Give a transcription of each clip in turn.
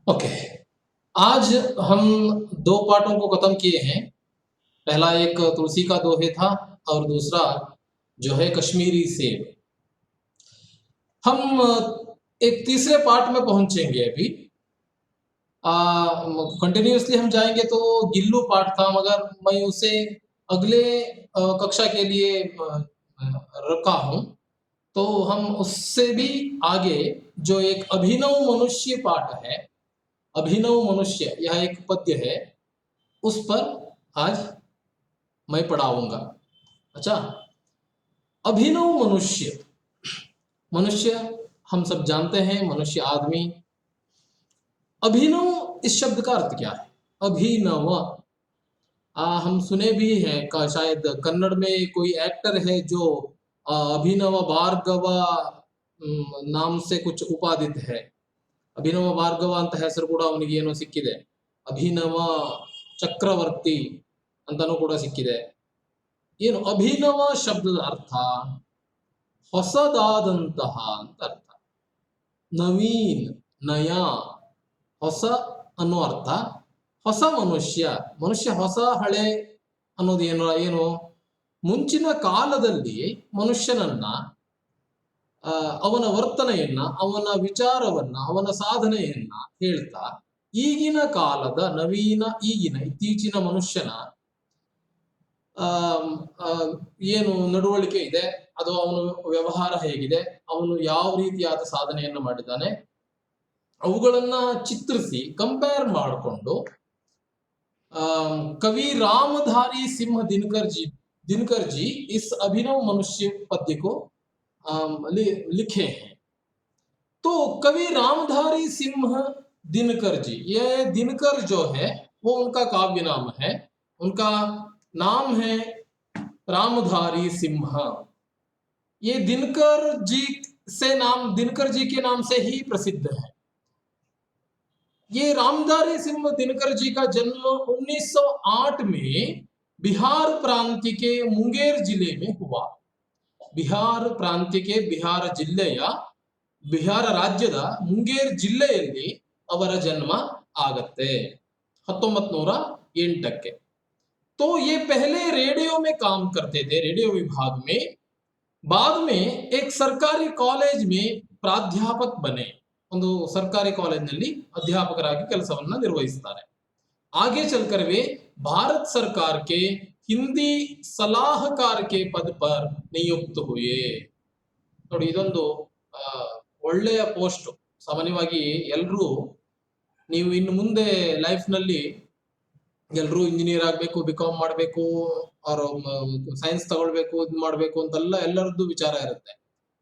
Okay. आज हम दो पाठों को खत्म किए हैं। पहला एक तुलसी का दोहे था और दूसरा जो है कश्मीरी सेब। हम एक तीसरे पार्ट में पहुंचेंगे अभी। कंटिन्यूअसली हम जाएंगे तो गिल्लू पार्ट था, मगर मैं उसे अगले कक्षा के लिए रखा हूं। तो हम उससे भी आगे जो एक अभिनव मनुष्य पाठ है, अभिनव मनुष्य यह एक पद्य है, उस पर आज मैं पढ़ाऊंगा। अच्छा, अभिनव मनुष्य। मनुष्य हम सब जानते हैं, मनुष्य आदमी। अभिनव इस शब्द का अर्थ क्या है? अभिनव हम सुने भी हैं का शायद कन्नड़ में कोई एक्टर है जो अभिनव भार्गव नाम से कुछ उपादित है। ಅಭಿನವ ಭಾರ್ಗವ ಅಂತ ಹೆಸರು ಕೂಡ ಅವನಿಗೆ ಏನೋ ಸಿಕ್ಕಿದೆ. ಅಭಿನವ ಚಕ್ರವರ್ತಿ ಅಂತಾನೂ ಕೂಡ ಸಿಕ್ಕಿದೆ. ಏನು ಅಭಿನವ ಶಬ್ದದ ಅರ್ಥ? ಹೊಸದಾದಂತಹ ಅಂತ ಅರ್ಥ. ನವೀನ್, ನಯ, ಹೊಸ ಅನ್ನೋ ಅರ್ಥ. ಹೊಸ ಮನುಷ್ಯ, ಮನುಷ್ಯ ಹೊಸ ಹಳೆ ಅನ್ನೋದು ಏನು ಮುಂಚಿನ ಕಾಲದಲ್ಲಿ ಮನುಷ್ಯನನ್ನ ಅವನ ವರ್ತನೆಯನ್ನ, ಅವನ ವಿಚಾರವನ್ನ, ಅವನ ಸಾಧನೆಯನ್ನ ಹೇಳ್ತಾ ಈಗಿನ ಕಾಲದ ಈಗಿನ ಇತ್ತೀಚಿನ ಮನುಷ್ಯನ ಏನು ನಡವಳಿಕೆ ಇದೆ, ಅದು ಅವನ ವ್ಯವಹಾರ ಹೇಗಿದೆ, ಅವನು ಯಾವ ರೀತಿಯಾದ ಸಾಧನೆಯನ್ನು ಮಾಡಿದ್ದಾನೆ, ಅವುಗಳನ್ನ ಚಿತ್ರಿಸಿ ಕಂಪೇರ್ ಮಾಡಿಕೊಂಡು कवि रामधारी सिंह दिनकर जी इस अभिनव मनुष्य पद्य को लिखे हैं। तो कवि रामधारी सिंह दिनकर जी, ये दिनकर जो है वो उनका काव्य नाम है। उनका नाम है रामधारी सिंह। ये दिनकर जी के नाम से ही प्रसिद्ध है। ये रामधारी सिंह दिनकर जी का जन्म 1908 में बिहार प्रांत के मुंगेर जिले में हुआ। बिहार प्रांत के बिहार जिल्ಲೆಯ ಬಿಹಾರ ರಾಜ್ಯದ ಮುಂಗೇರ್ ಜಿಲ್ಲೆಯಲ್ಲಿ ಅವರ ಜನ್ಮ ಆಗತ್ತೆ 1908 तो ये पहले रेडियो में काम करते थे, रेडियो विभाग में। बाद में एक सरकारी कॉलेज में प्राध्यापक बने। ಒಂದು ಸರ್ಕಾರಿ ಕಾಲೇಜಿನಲ್ಲಿ ಅಧ್ಯಾಪಕರಾಗಿ ಕೆಲಸವನ್ನ ನಿರ್ವಹಿಸುತ್ತಾರೆ। आगे चलकर वे भारत सरकार के हिंदी सलाहकार के पद पर नियुक्त हुए। ನೋಡಿ, ಇದೊಂದು ಒಳ್ಳೆಯ ಪೋಸ್ಟ್. ಸಾಮಾನ್ಯವಾಗಿ ಎಲ್ಲರೂ, ನೀವು ಇನ್ನು ಮುಂದೆ ಲೈಫ್ ನಲ್ಲಿ ಎಲ್ಲರೂ ಇಂಜಿನಿಯರ್ ಆಗಬೇಕು, ಬಿಕಾಮ್ ಮಾಡಬೇಕು, ಅವರು ಸೈನ್ಸ್ ತಗೊಳ್ಬೇಕು, ಇದು ಮಾಡಬೇಕು ಅಂತೆಲ್ಲ ಎಲ್ಲರದ್ದು ವಿಚಾರ ಇರುತ್ತೆ.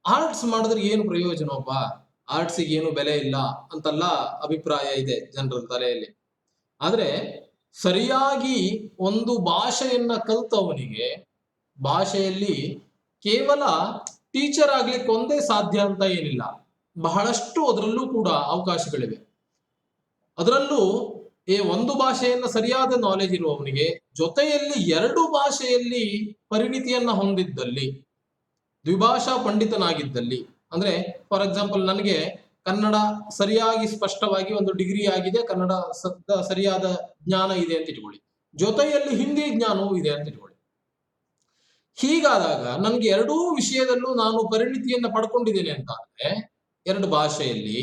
ಆರ್ಟ್ಸ್ ಮಾಡಿದ್ರೆ ಏನು ಪ್ರಯೋಜನಪ್ಪ, ಆರ್ಟ್ಸಿಗೆ ಏನು ಬೆಲೆ ಇಲ್ಲ ಅಂತೆಲ್ಲ ಅಭಿಪ್ರಾಯ ಇದೆ ಜನರ ತಲೆಯಲ್ಲಿ. ಆದ್ರೆ ಸರಿಯಾಗಿ ಒಂದು ಭಾಷೆಯನ್ನ ಕಲ್ತವನಿಗೆ ಭಾಷೆಯಲ್ಲಿ ಕೇವಲ ಟೀಚರ್ ಆಗ್ಲಿಕ್ಕೆ ಒಂದೇ ಸಾಧ್ಯ ಅಂತ ಏನಿಲ್ಲ, ಬಹಳಷ್ಟು ಅದರಲ್ಲೂ ಕೂಡ ಅವಕಾಶಗಳಿವೆ. ಅದರಲ್ಲೂ ಒಂದು ಭಾಷೆಯನ್ನ ಸರಿಯಾದ ನಾಲೆಜ್ ಇರುವವನಿಗೆ ಜೊತೆಯಲ್ಲಿ ಎರಡು ಭಾಷೆಯಲ್ಲಿ ಪರಿಣಿತಿಯನ್ನ ಹೊಂದಿದ್ದಲ್ಲಿ, ದ್ವಿಭಾಷಾ ಪಂಡಿತನಾಗಿದ್ದಲ್ಲಿ, ಅಂದ್ರೆ ಫಾರ್ ಎಕ್ಸಾಂಪಲ್ ನನಗೆ ಕನ್ನಡ ಸರಿಯಾಗಿ ಸ್ಪಷ್ಟವಾಗಿ ಒಂದು ಡಿಗ್ರಿ ಆಗಿದೆ, ಕನ್ನಡ ಸರಿಯಾದ ಜ್ಞಾನ ಇದೆ ಅಂತ ಇಟ್ಕೊಳ್ಳಿ, ಜೊತೆಯಲ್ಲಿ ಹಿಂದಿ ಜ್ಞಾನವೂ ಇದೆ ಅಂತ ಇಟ್ಕೊಳ್ಳಿ. ಹೀಗಾದಾಗ ನನಗೆ ಎರಡೂ ವಿಷಯದಲ್ಲೂ ನಾನು ಪರಿಣಿತಿಯನ್ನ ಪಡ್ಕೊಂಡಿದ್ದೇನೆ ಅಂತ ಅಂದ್ರೆ ಎರಡು ಭಾಷೆಯಲ್ಲಿ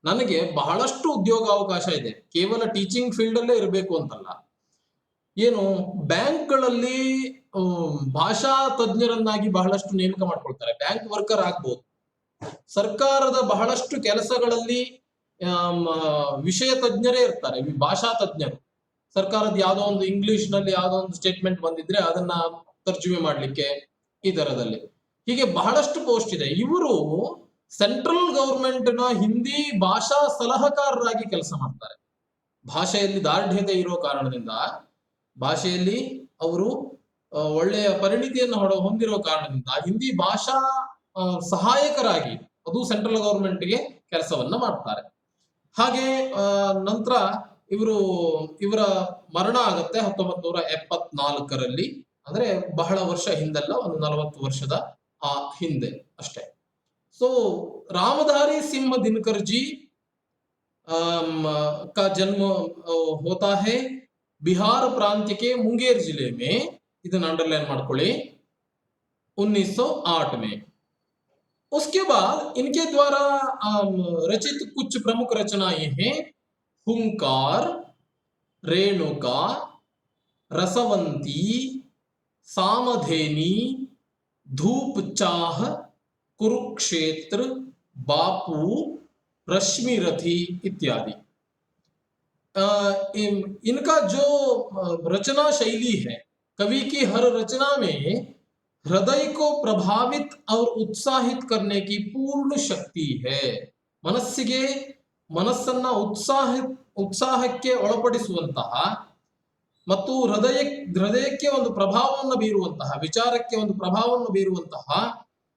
ನನಗೆ ಬಹಳಷ್ಟು ಉದ್ಯೋಗಾವಕಾಶ ಇದೆ. ಕೇವಲ ಟೀಚಿಂಗ್ ಫೀಲ್ಡ್ ಅಲ್ಲೇ ಇರಬೇಕು ಅಂತಲ್ಲ. ಏನು ಬ್ಯಾಂಕ್ಗಳಲ್ಲಿ ಭಾಷಾ ತಜ್ಞರನ್ನಾಗಿ ಬಹಳಷ್ಟು ನೇಮಕ ಮಾಡ್ಕೊಳ್ತಾರೆ, ಬ್ಯಾಂಕ್ ವರ್ಕರ್ ಆಗ್ಬೋದು. ಸರ್ಕಾರದ ಬಹಳಷ್ಟು ಕೆಲಸಗಳಲ್ಲಿ ವಿಷಯ ತಜ್ಞರೇ ಇರ್ತಾರೆ, ಭಾಷಾ ತಜ್ಞರು. ಸರ್ಕಾರದ ಯಾವುದೋ ಒಂದು ಇಂಗ್ಲಿಷ್ ನಲ್ಲಿ ಯಾವುದೋ ಒಂದು ಸ್ಟೇಟ್ಮೆಂಟ್ ಬಂದಿದ್ರೆ ಅದನ್ನ ತರ್ಜುಮೆ ಮಾಡ್ಲಿಕ್ಕೆ, ಈ ತರದಲ್ಲಿ ಹೀಗೆ ಬಹಳಷ್ಟು ಪೋಸ್ಟ್ ಇದೆ. ಇವರು ಸೆಂಟ್ರಲ್ ಗವರ್ಮೆಂಟ್ ನ ಹಿಂದಿ ಭಾಷಾ ಸಲಹೆಗಾರರಾಗಿ ಕೆಲಸ ಮಾಡ್ತಾರೆ. ಭಾಷೆಯಲ್ಲಿ ದಾರ್ಢ್ಯತೆ ಇರೋ ಕಾರಣದಿಂದ, ಭಾಷೆಯಲ್ಲಿ ಅವರು ಒಳ್ಳೆಯ ಪರಿಣಿತಿಯನ್ನು ಹೊಂದಿರೋ ಕಾರಣದಿಂದ ಹಿಂದಿ ಭಾಷಾ ಸಹಾಯಕರಾಗಿ ಅದು ಸೆಂಟ್ರಲ್ ಗವರ್ಮೆಂಟ್ಗೆ ಕೆಲಸವನ್ನ ಮಾಡ್ತಾರೆ. ಹಾಗೆ ನಂತರ ಇವರ ಮರಣ ಆಗತ್ತೆ 1974ರಲ್ಲಿ. ಅಂದ್ರೆ ಬಹಳ ವರ್ಷ ಹಿಂದಲ್ಲ, ಒಂದು 40 ವರ್ಷದ ಹಿಂದೆ ಅಷ್ಟೇ. ಸೊ ರಾಮಧಾರಿ ಸಿಂಹ ದಿನಕರ್ ಜಿ का जन्म होता है बिहार प्रांत के मुंगेर जिले में, ಇದನ್ನ अंडरलाइन ಮಾಡ್ಕೊಳ್ಳಿ, 1908 में। उसके बाद इनके द्वारा रचित कुछ प्रमुख रचनाएं हैं हुंकार, रेणुका, रसवंती, सामधेनी, धूप चाह, कुरुक्षेत्र, बापू, रश्मिरथी इत्यादि। इनका जो रचना शैली है, कवि की हर रचना में हृदय को प्रभावित और उत्साहित करने की पूर्ण शक्ति है। ಮನಸ್ಸಿಗೆ ಮನಸ್ಸನ್ನ ಉತ್ಸಾಹಕ್ಕೆ ಒಳಪಡಿಸುವಂತಹ ಮತ್ತು ಹೃದಯಕ್ಕೆ ಒಂದು ಪ್ರಭಾವವನ್ನು ಬೀರುವಂತಹ, ವಿಚಾರಕ್ಕೆ ಒಂದು ಪ್ರಭಾವವನ್ನು ಬೀರುವಂತಹ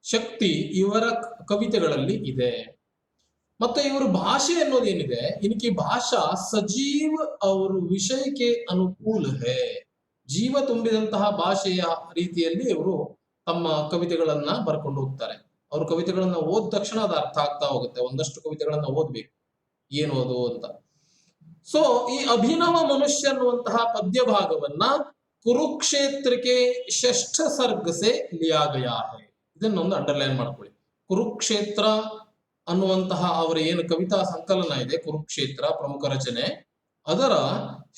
ಶಕ್ತಿ ಇವರ ಕವಿತೆಗಳಲ್ಲಿ ಇದೆ। ಮತ್ತೆ ಇವರ ಭಾಷೆ ಅನ್ನೋದೇನಿದೆ, इनकी भाषा सजीव और विषय के अनुकूल है। ಜೀವ ತುಂಬಿದಂತಹ ಭಾಷೆಯ ರೀತಿಯಲ್ಲಿ ಇವರು ತಮ್ಮ ಕವಿತೆಗಳನ್ನ ಬರ್ಕೊಂಡು ಹೋಗ್ತಾರೆ। ಅವ್ರ ಕವಿತೆಗಳನ್ನ ಓದ್ ತಕ್ಷಣ ಅದು ಅರ್ಥ ಆಗ್ತಾ ಹೋಗುತ್ತೆ। ಒಂದಷ್ಟು ಕವಿತೆಗಳನ್ನ ಓದ್ಬೇಕು, ಏನು ಓದು ಅಂತ। ಸೊ ಈ ಅಭಿನವ ಮನುಷ್ಯ ಅನ್ನುವಂತಹ ಪದ್ಯ ಭಾಗವನ್ನ ಕುರುಕ್ಷೇತ್ರಕ್ಕೆ ಷಷ್ಠ ಸರ್ಗ ಸೆ ಲಿಯಾ ಗಯಾ ಹೈ, ಇದನ್ನೊಂದು ಅಂಡರ್ಲೈನ್ ಮಾಡ್ಕೊಳ್ಳಿ। ಕುರುಕ್ಷೇತ್ರ ಅನ್ನುವಂತಹ ಅವರ ಏನು ಕವಿತಾ ಸಂಕಲನ ಇದೆ, ಕುರುಕ್ಷೇತ್ರ ಪ್ರಮುಖ ರಚನೆ, ಅದರ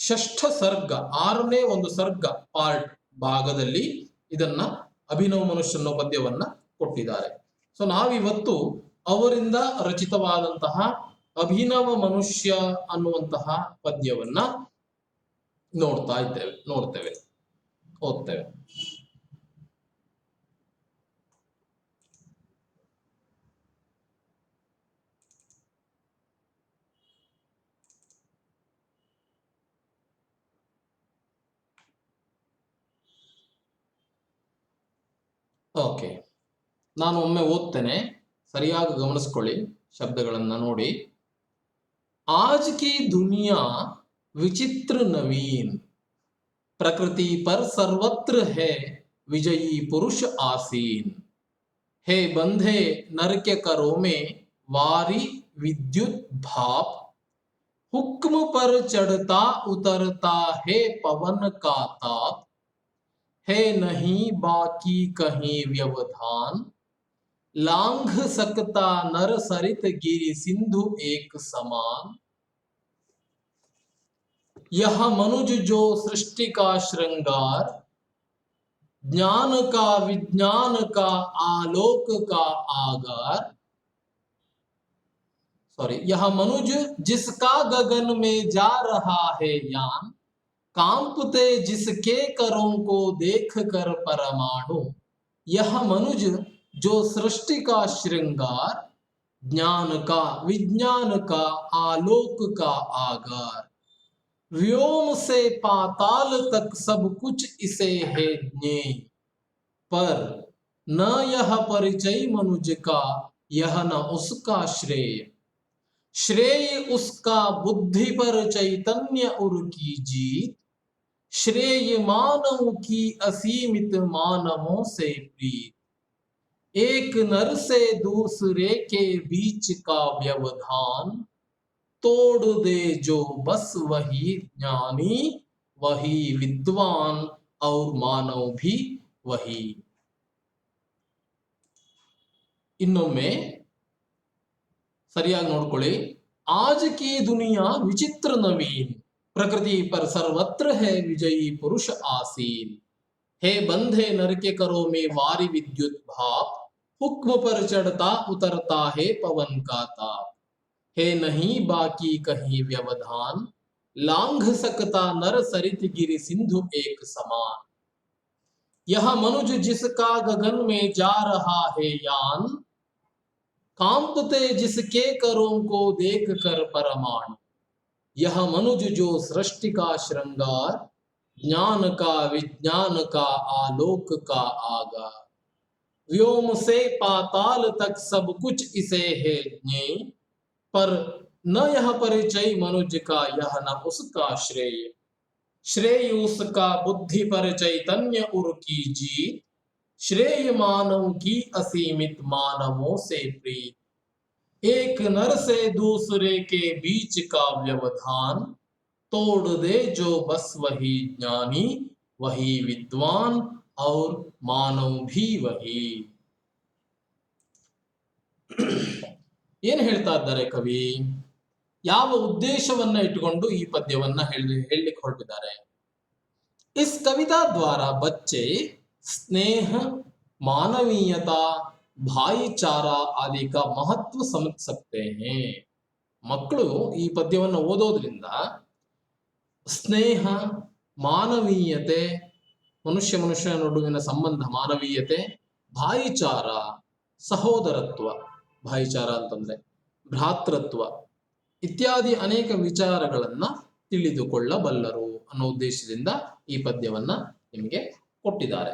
ಷಷ್ಠ ಸರ್ಗ, 6ನೇ ಒಂದು ಸರ್ಗ ಪಾರ್ಟ್ ಭಾಗದಲ್ಲಿ ಇದನ್ನ ಅಭಿನವ ಮನುಷ್ಯ ಅನ್ನೋ ಪದ್ಯವನ್ನ ಕೊಟ್ಟಿದ್ದಾರೆ। ಸೊ ನಾವಿವತ್ತು ಅವರಿಂದ ರಚಿತವಾದಂತಹ ಅಭಿನವ ಮನುಷ್ಯ ಅನ್ನುವಂತಹ ಪದ್ಯವನ್ನ ನೋಡ್ತೇವೆ, ಓದ್ತೇವೆ। ಓಕೆ, ನಾನು ಒಮ್ಮೆ ಓದ್ತೇನೆ, ಸರಿಯಾಗಿ ಗಮನಿಸ್ಕೊಳ್ಳಿ, ಶಬ್ದಗಳನ್ನ ನೋಡಿ। आज की दुनिया विचित्र नवीन, प्रकृति पर सर्वत्र है विजयी पुरुष आसीन। हे बंधे नर के करों में वारी विद्युत भाप, हुक्म पर चढ़ता उतरता है पवन का ताप। है नहीं बाकी कहीं व्यवधान, लांघ सकता नर सरित गिरि सिंधु एक समान। यह मनुज जो सृष्टि का श्रृंगार, ज्ञान का विज्ञान का आलोक का आगार। यह मनुज जिसका गगन में जा रहा है यान, कांपते जिसके करों को देख कर परमाणु। यह मनुज जो सृष्टि का श्रृंगार, ज्ञान का विज्ञान का आलोक का आगार। व्योम से पाताल तक सब कुछ इसे है ज्ञेय, पर न यह परिचय मनुज का, यह न उसका श्रेय। श्रेय उसका बुद्धि पर चैतन्य उर की जीत, श्रेय मानव की असीमित मानवों से प्रीत। एक नर से दूसरे के बीच का व्यवधान, तोड़ दे जो बस वही ज्ञानी, वही विद्वान और मानव भी वही। ಇನ್ನೊಮ್ಮೆ ಸರಿಯಾಗಿ ನೋಡ್ಕೊಳ್ಳಿ। आज की दुनिया विचित्र नवीन, प्रकृति पर सर्वत्र है विजयी पुरुष आसीन। हे बंधे नर के करों में वारी विद्युत भाप, हुक्म पर चढ़ता उतरता है पवन का ताप। है नहीं बाकी कहीं व्यवधान, लांघ सकता नर सरित गिरि सिंधु एक समान। यह मनुज जिसका गगन में जा रहा है यान, कांपते जिसके करों को देख कर परमाणु। यह मनुज जो सृष्टि का श्रृंगार, ज्ञान का विज्ञान का आलोक का आगार। व्योम से पाताल तक सब कुछ इसे है ज्ञेय, पर न यह परिचय मनुज का, यह न उसका श्रेय। श्रेय उसका बुद्धि पर चैतन्य उर की जीत, श्रेय मानव की असीमित मानवों से प्रीत। एक नर से दूसरे के बीच का व्यवधान तोड़ दे जो बस वही ज्ञानी, वही विद्वान और मानव भी वही. ಏನು ಹೇಳ್ತಾ ಇದ್ದಾರೆ ಕವಿ? ಯಾವ ಉದ್ದೇಶವನ್ನ ಇಟ್ಟುಕೊಂಡು ಈ ಪದ್ಯವನ್ನ ಹೇಳಲಿಕ್ಕೆ ಹೊರಟಿದ್ದಾರೆ? इस कविता द्वारा बच्चे स्नेह, मानवीयता, भाईचारा आदि का महत्व समझ सकते हैं. ಮಕ್ಕಳು ಈ ಪದ್ಯವನ್ನು ಓದೋದ್ರಿಂದ ಸ್ನೇಹ, ಮಾನವೀಯತೆ, ಮನುಷ್ಯ ನಡುವಿನ ಸಂಬಂಧ ಮಾನವೀಯತೆ, ಭಾಯಿಚಾರ ಸಹೋದರತ್ವ, ಭಾಯಿಚಾರ ಅಂತಂದ್ರೆ ಭ್ರಾತೃತ್ವ ಇತ್ಯಾದಿ ಅನೇಕ ವಿಚಾರಗಳನ್ನ ತಿಳಿದುಕೊಳ್ಳಬಲ್ಲರು ಅನ್ನೋ ಉದ್ದೇಶದಿಂದ ಈ ಪದ್ಯವನ್ನ ನಿಮಗೆ ಕೊಟ್ಟಿದ್ದಾರೆ.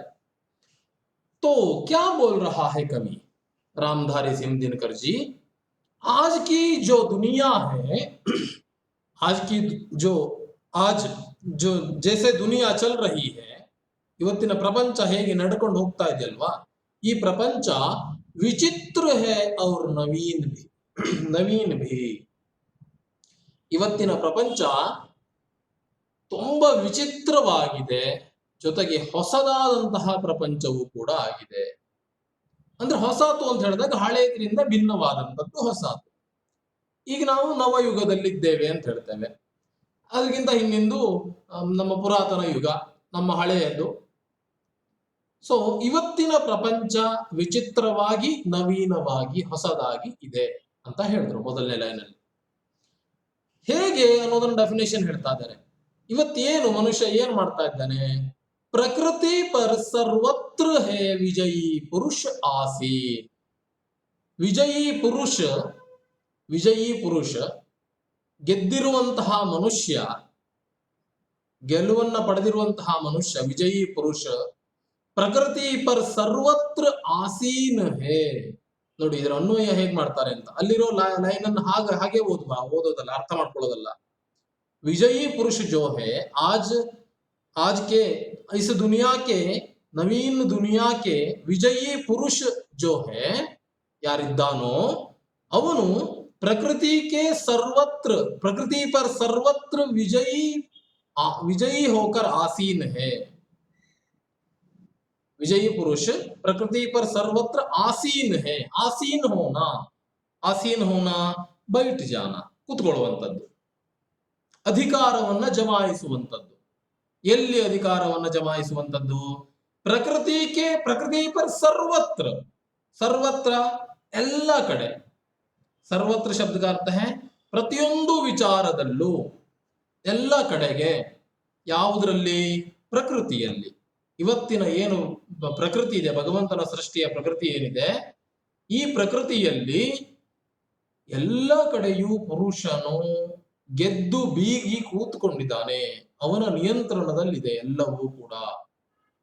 तो क्या बोल रहा है कवि रामधारी सिंह दिनकर जी? आज की जो दुनिया है, आज की आज जो जैसे दुनिया चल रही है, ಇವತ್ತಿನ ಪ್ರಪಂಚ ಹೇಗೆ ನಡ್ಕೊಂಡು ಹೋಗ್ತಾ ಇದೆ ಅಲ್ವಾ, ಈ ಪ್ರಪಂಚ ವಿಚಿತ್ರ है और नवीन भी. ಇವತ್ತಿನ ಪ್ರಪಂಚ ತುಂಬಾ ವಿಚಿತ್ರವಾಗಿದೆ, ಜೊತೆಗೆ ಹೊಸದಾದಂತಹ ಪ್ರಪಂಚವೂ ಕೂಡ ಆಗಿದೆ. ಅಂದ್ರೆ ಹೊಸತು ಅಂತ ಹೇಳಿದಾಗ ಹಳೆಯದ್ರಿಂದ ಭಿನ್ನವಾದಂಥದ್ದು ಹೊಸತು. ಈಗ ನಾವು ನವಯುಗದಲ್ಲಿದ್ದೇವೆ ಅಂತ ಹೇಳ್ತೇವೆ. ಅದಕ್ಕಿಂತ ಹಿಂದಿಂದು ನಮ್ಮ ಪುರಾತನ ಯುಗ, ನಮ್ಮ ಹಳೆಯದು. ಸೊ ಇವತ್ತಿನ ಪ್ರಪಂಚ ವಿಚಿತ್ರವಾಗಿ, ನವೀನವಾಗಿ, ಹೊಸದಾಗಿ ಇದೆ ಅಂತ ಹೇಳಿದ್ರು ಮೊದಲನೇ ಲೈನಲ್ಲಿ. ಹೇಗೆ ಅನ್ನೋದನ್ನ ಡೆಫಿನೇಷನ್ ಹೇಳ್ತಾ ಇದ್ದಾರೆ. ಇವತ್ತೇನು ಮನುಷ್ಯ ಏನ್ ಮಾಡ್ತಾ ಇದ್ದಾನೆ? ಪ್ರಕೃತಿ ಪರ್ ಸರ್ವತ್ರ ಹೇ ವಿಜಯಿ ಪುರುಷ ಆಸಿ. ವಿಜಯಿ ಪುರುಷ ಗೆದ್ದಿರುವಂತಹ ಮನುಷ್ಯ, ಗೆಲುವನ್ನ ಪಡೆದಿರುವಂತಹ ಮನುಷ್ಯ ವಿಜಯಿ ಪುರುಷ ಪ್ರಕೃತಿ ಪರ್ ಸರ್ವತ್ರ ಆಸೀನ್ ಹೇ. ನೋಡಿ ಇದರ ಅನ್ವಯ ಹೇಗ್ ಮಾಡ್ತಾರೆ ಅಂತ. ಅಲ್ಲಿರೋ ಲೈನ್ ಅನ್ನು ಹಾಗೆ ಓದೋದಲ್ಲ, ಅರ್ಥ ಮಾಡ್ಕೊಳ್ಳೋದಲ್ಲ. विजयी पुरुष जो है आज के इस दुनिया के, नवीन दुनिया के विजयी पुरुष जो है यारिದ್ದಾನೋ ಅವನು प्रकृति पर सर्वत्र विजयी होकर आसीन है. विजयी पुरुष प्रकृति पर सर्वत्र आसीन है. आसीन होना बैठ जाना, ಕೂತ್ಕೊಳ್ಳುವಂಥದ್ದು, ಅಧಿಕಾರವನ್ನ ಜಮಾಯಿಸುವಂಥದ್ದು. ಎಲ್ಲಿ ಅಧಿಕಾರವನ್ನ ಜಮಾಯಿಸುವಂಥದ್ದು? ಪ್ರಕೃತಿ ಪರ್ ಸರ್ವತ್ರ ಎಲ್ಲ ಕಡೆ. ಸರ್ವತ್ರ ಶಬ್ದದ ಅರ್ಥ ಹೇ ಪ್ರತಿಯೊಂದು ವಿಚಾರದಲ್ಲೂ, ಎಲ್ಲ ಕಡೆಗೆ. ಯಾವುದರಲ್ಲಿ? ಪ್ರಕೃತಿಯಲ್ಲಿ. ಇವತ್ತಿನ ಏನು ಪ್ರಕೃತಿ ಇದೆ, ಭಗವಂತನ ಸೃಷ್ಟಿಯ ಪ್ರಕೃತಿ ಏನಿದೆ, ಈ ಪ್ರಕೃತಿಯಲ್ಲಿ ಎಲ್ಲ ಕಡೆಯೂ ಪುರುಷನು ಗೆದ್ದು ಬೀಗಿ ಕೂತ್ಕೊಂಡಿದ್ದಾನೆ. ಅವನ ನಿಯಂತ್ರಣದಲ್ಲಿದೆ ಎಲ್ಲವೂ ಕೂಡ.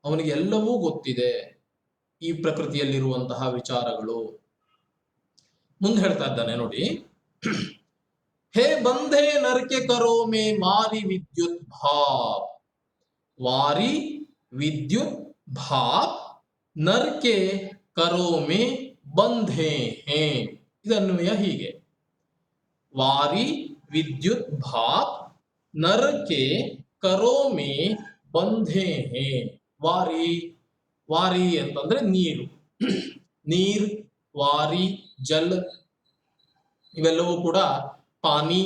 ಅವನಿಗೆ ಎಲ್ಲವೂ ಗೊತ್ತಿದೆ ಈ ಪ್ರಕೃತಿಯಲ್ಲಿರುವಂತಹ ವಿಚಾರಗಳು. ಮುಂದೆ ಹೇಳ್ತಾ ಇದ್ದಾನೆ ನೋಡಿ. ಹೇ ಬಂಧೆ ನರಕೆ ಕರೋ ಮೇ ಮಾರಿ ವಿದ್ಯುತ್ ಭಾಪ್ ನರಕೆ ಕರೋ ಮೇ ಬಂಧೆ ಹೇ. ಇದನ್ವಯ ಹೀಗೆ: ವಾರಿ विद्युत भाप नर के करो में बंधे हैं. ವಾರಿ ಅಂತಂದ್ರೆ ನೀರು. ವಾರಿ, ಜಲ್ ಇವೆಲ್ಲವೂ ಕೂಡ ಪಾನಿ,